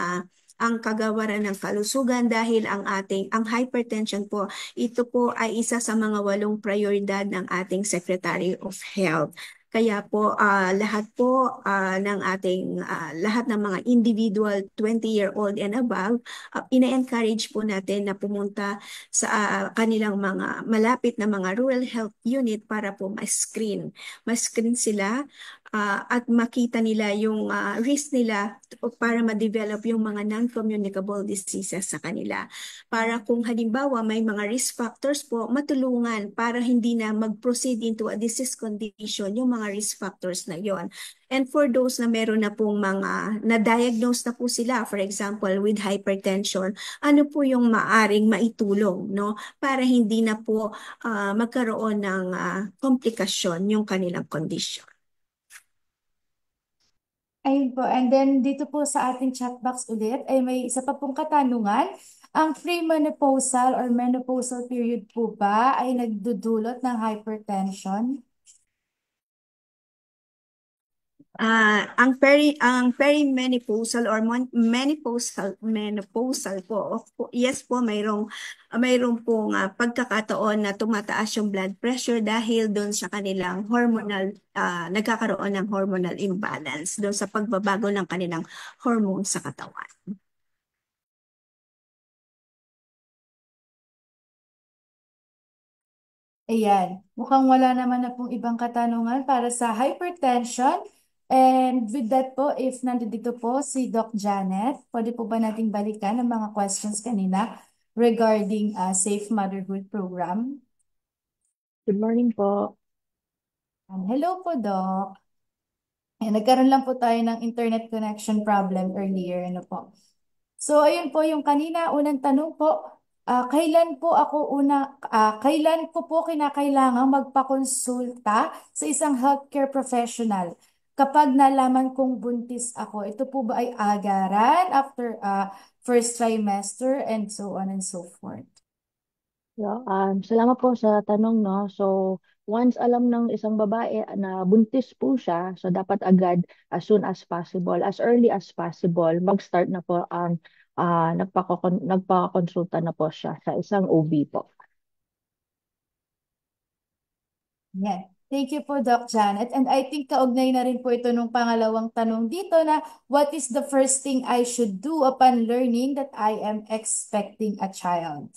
kagawaran ng kalusugan dahil ang hypertension po, ito po ay isa sa mga 8 prioridad ng ating Secretary of Health. Kaya po lahat po ng ating lahat ng mga individual 20-year-old and above, ina-encourage po natin na pumunta sa kanilang mga malapit na mga rural health unit para po ma-screen. Ma-screen sila at makita nila yung risk nila para ma-develop yung mga non-communicable diseases sa kanila. Para kung halimbawa may mga risk factors po, matulungan para hindi na mag-proceed into a disease condition yung mga risk factors na yon. And for those na meron na pong mga na-diagnose na po sila, for example, with hypertension, ano po yung maaring maitulong, no? Para hindi na po magkaroon ng komplikasyon yung kanilang condition. Ayun po. And then dito po sa ating chat box ulit ay may isa pa pong katanungan. Ang premenopausal or menopausal period po ba ay nagdudulot ng hypertension? Ang perimenopausal or menopausal po, yes po, mayroong pong pagkakataon na tumataas yung blood pressure dahil doon sa kanilang hormonal, nagkakaroon ng hormonal imbalance, doon sa pagbabago ng kanilang hormone sa katawan. Ayan, mukhang wala naman na pong ibang katanungan para sa hypertension. And with that po, if nandito po si Doc Janet, pwede po ba nating balikan ang mga questions kanina regarding Safe Motherhood Program? Good morning po. Hello po, Doc. Nagkaroon lang po tayo ng internet connection problem earlier. Ano po? So, ayun po yung kanina, unang tanong po, kailan ko po kinakailangang magpakonsulta sa isang healthcare professional kapag nalaman kong buntis ako? Ito po ba ay agaran after first trimester and so on and so forth? Yeah, salamat po sa tanong, no. So, once alam ng isang babae na buntis po siya, so dapat agad as soon as possible, as early as possible, mag-start na po ang nagpakonsulta na po siya sa isang OB po. Yeah. Thank you po, Doc Janet. And I think kaugnay na rin po ito nung pangalawang tanong dito na what is the first thing I should do upon learning that I am expecting a child?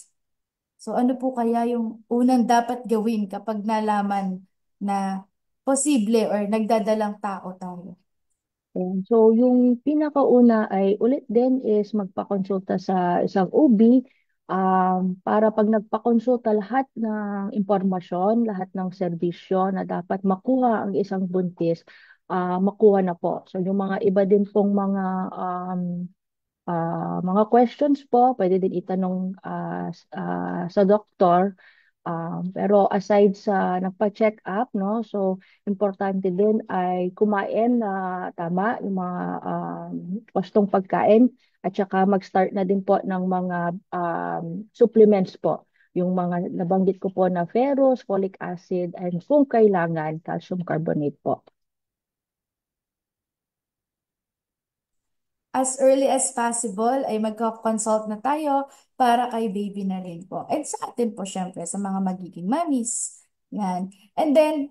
So ano po kaya yung unang dapat gawin kapag nalaman na posible or nagdadalang tao tayo? Ayan. So, yung pinakauna ay ulit din is magpakonsulta sa isang OB para pag nagpakonsulta lahat ng impormasyon, lahat ng serbisyo na dapat makuha ang isang buntis, makuha na po. So yung mga iba din pong mga questions po, pwede din itanong sa doktor. Pero aside sa nagpa-check up, no, so importante din ay kumain na tama yung mga gustong pagkain at saka mag-start na din po ng mga supplements po. Yung mga nabanggit ko po na ferrous, folic acid, and kung kailangan, calcium carbonate po. As early as possible ay magko-consult na tayo para kay baby na rin po. And sa atin po syempre, sa mga magiging mommies. Yan. And then,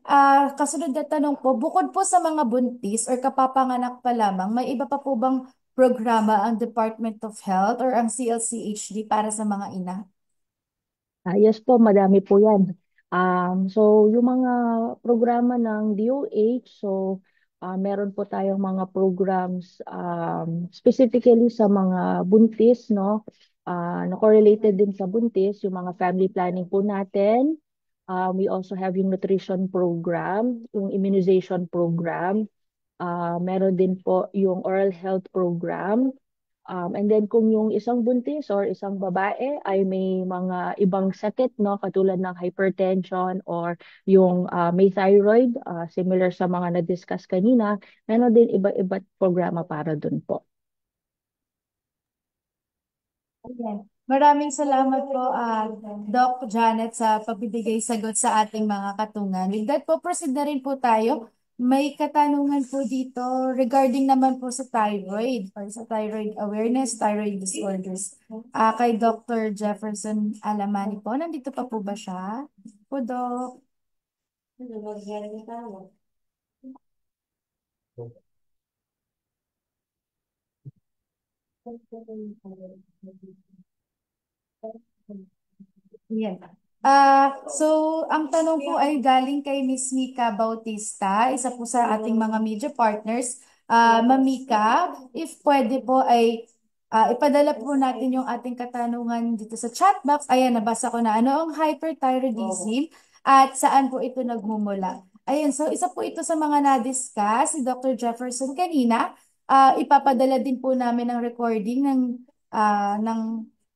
kasunod na tanong po, bukod po sa mga buntis or kapapanganak pa lamang, may iba pa po bang programa ang Department of Health or ang CLCHD para sa mga ina? Yes po, madami po yan. So, yung mga programa ng DOH, so meron po tayong mga programs specifically sa mga buntis, no? Na correlated din sa buntis, yung mga family planning po natin. We also have yung nutrition program, yung immunization program. Meron din po yung oral health program. And then kung yung isang buntis or isang babae ay may mga ibang sakit, no, katulad ng hypertension or yung may thyroid, similar sa mga na-discuss kanina, meron din iba-iba programa para dun po. Ayan. Maraming salamat po, Doc Janet, sa pagbibigay sagot sa ating mga katungan. With that po, proceed na rin po tayo. May katanungan po dito regarding naman po sa thyroid or sa thyroid awareness, thyroid disorders. Kay Dr. Jefferson Alamani po. Nandito pa po ba siya? Po, Doc. Yan. So, ang tanong po ay galing kay Miss Mika Bautista, isa po sa ating mga media partners. Ma'am Mika, if pwede po ay ipadala po natin yung ating katanungan dito sa chat box. Ayan, nabasa ko na. Ano ang hyperthyroidism at saan po ito nagmumula? Ayan, so isa po ito sa mga na-discuss si Dr. Jefferson kanina. Ipapadala din po namin ang recording ng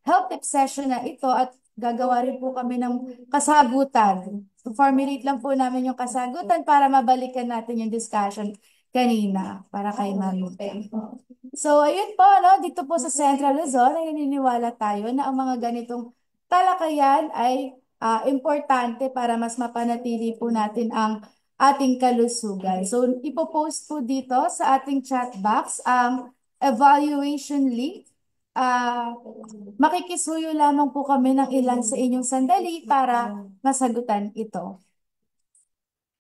health tip session na ito at gagawa rin po kami ng kasagutan. So, formulate lang po namin yung kasagutan para mabalikan natin yung discussion kanina para kay Mami. So, ayun po, no? Dito po sa Central Luzon, ay naniniwala tayo na ang mga ganitong talakayan ay importante para mas mapanatili po natin ang ating kalusugan. So, ipopost po dito sa ating chat box ang evaluation link. Makikisuyo lamang po kami ng ilan sa inyong sandali para masagutan ito.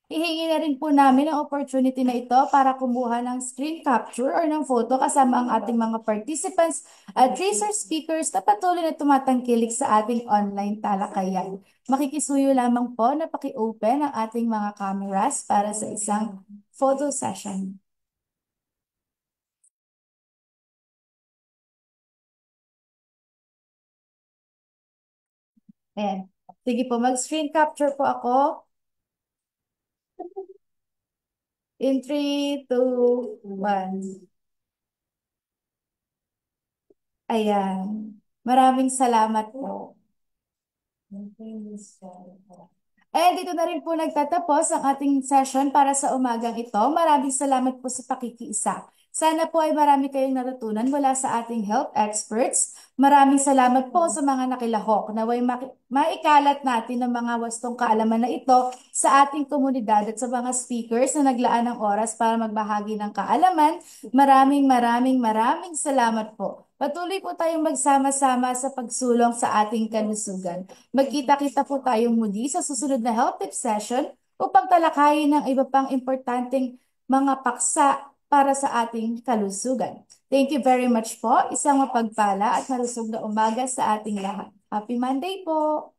Hihingi na rin po namin ang opportunity na ito para kumuha ng screen capture or ng photo kasama ang ating mga participants at tracer speakers na patuloy na tumatangkilik sa ating online talakayan. Makikisuyo lamang po na paki-open ang ating mga cameras para sa isang photo session. Ayan. Sige po, mag-screen capture po ako. In 3, 2, 1. Ayan. Maraming salamat po. Dito na rin po nagtatapos ang ating session para sa umagang ito. Maraming salamat po sa pakikiisa. Sana po ay marami kayong natutunan mula sa ating health experts. Maraming salamat po sa mga nakilahok. Naway maikalat natin ang mga wastong kaalaman na ito sa ating komunidad at sa mga speakers na naglaan ng oras para magbahagi ng kaalaman. Maraming salamat po. Patuloy po tayong magsama-sama sa pagsulong sa ating kalusugan. Magkita-kita po tayong muli sa susunod na health tip session upang talakayin ng iba pang importanteng mga paksa para sa ating kalusugan. Thank you very much po. Isang mapagpala at malusog na umaga sa ating lahat. Happy Monday po!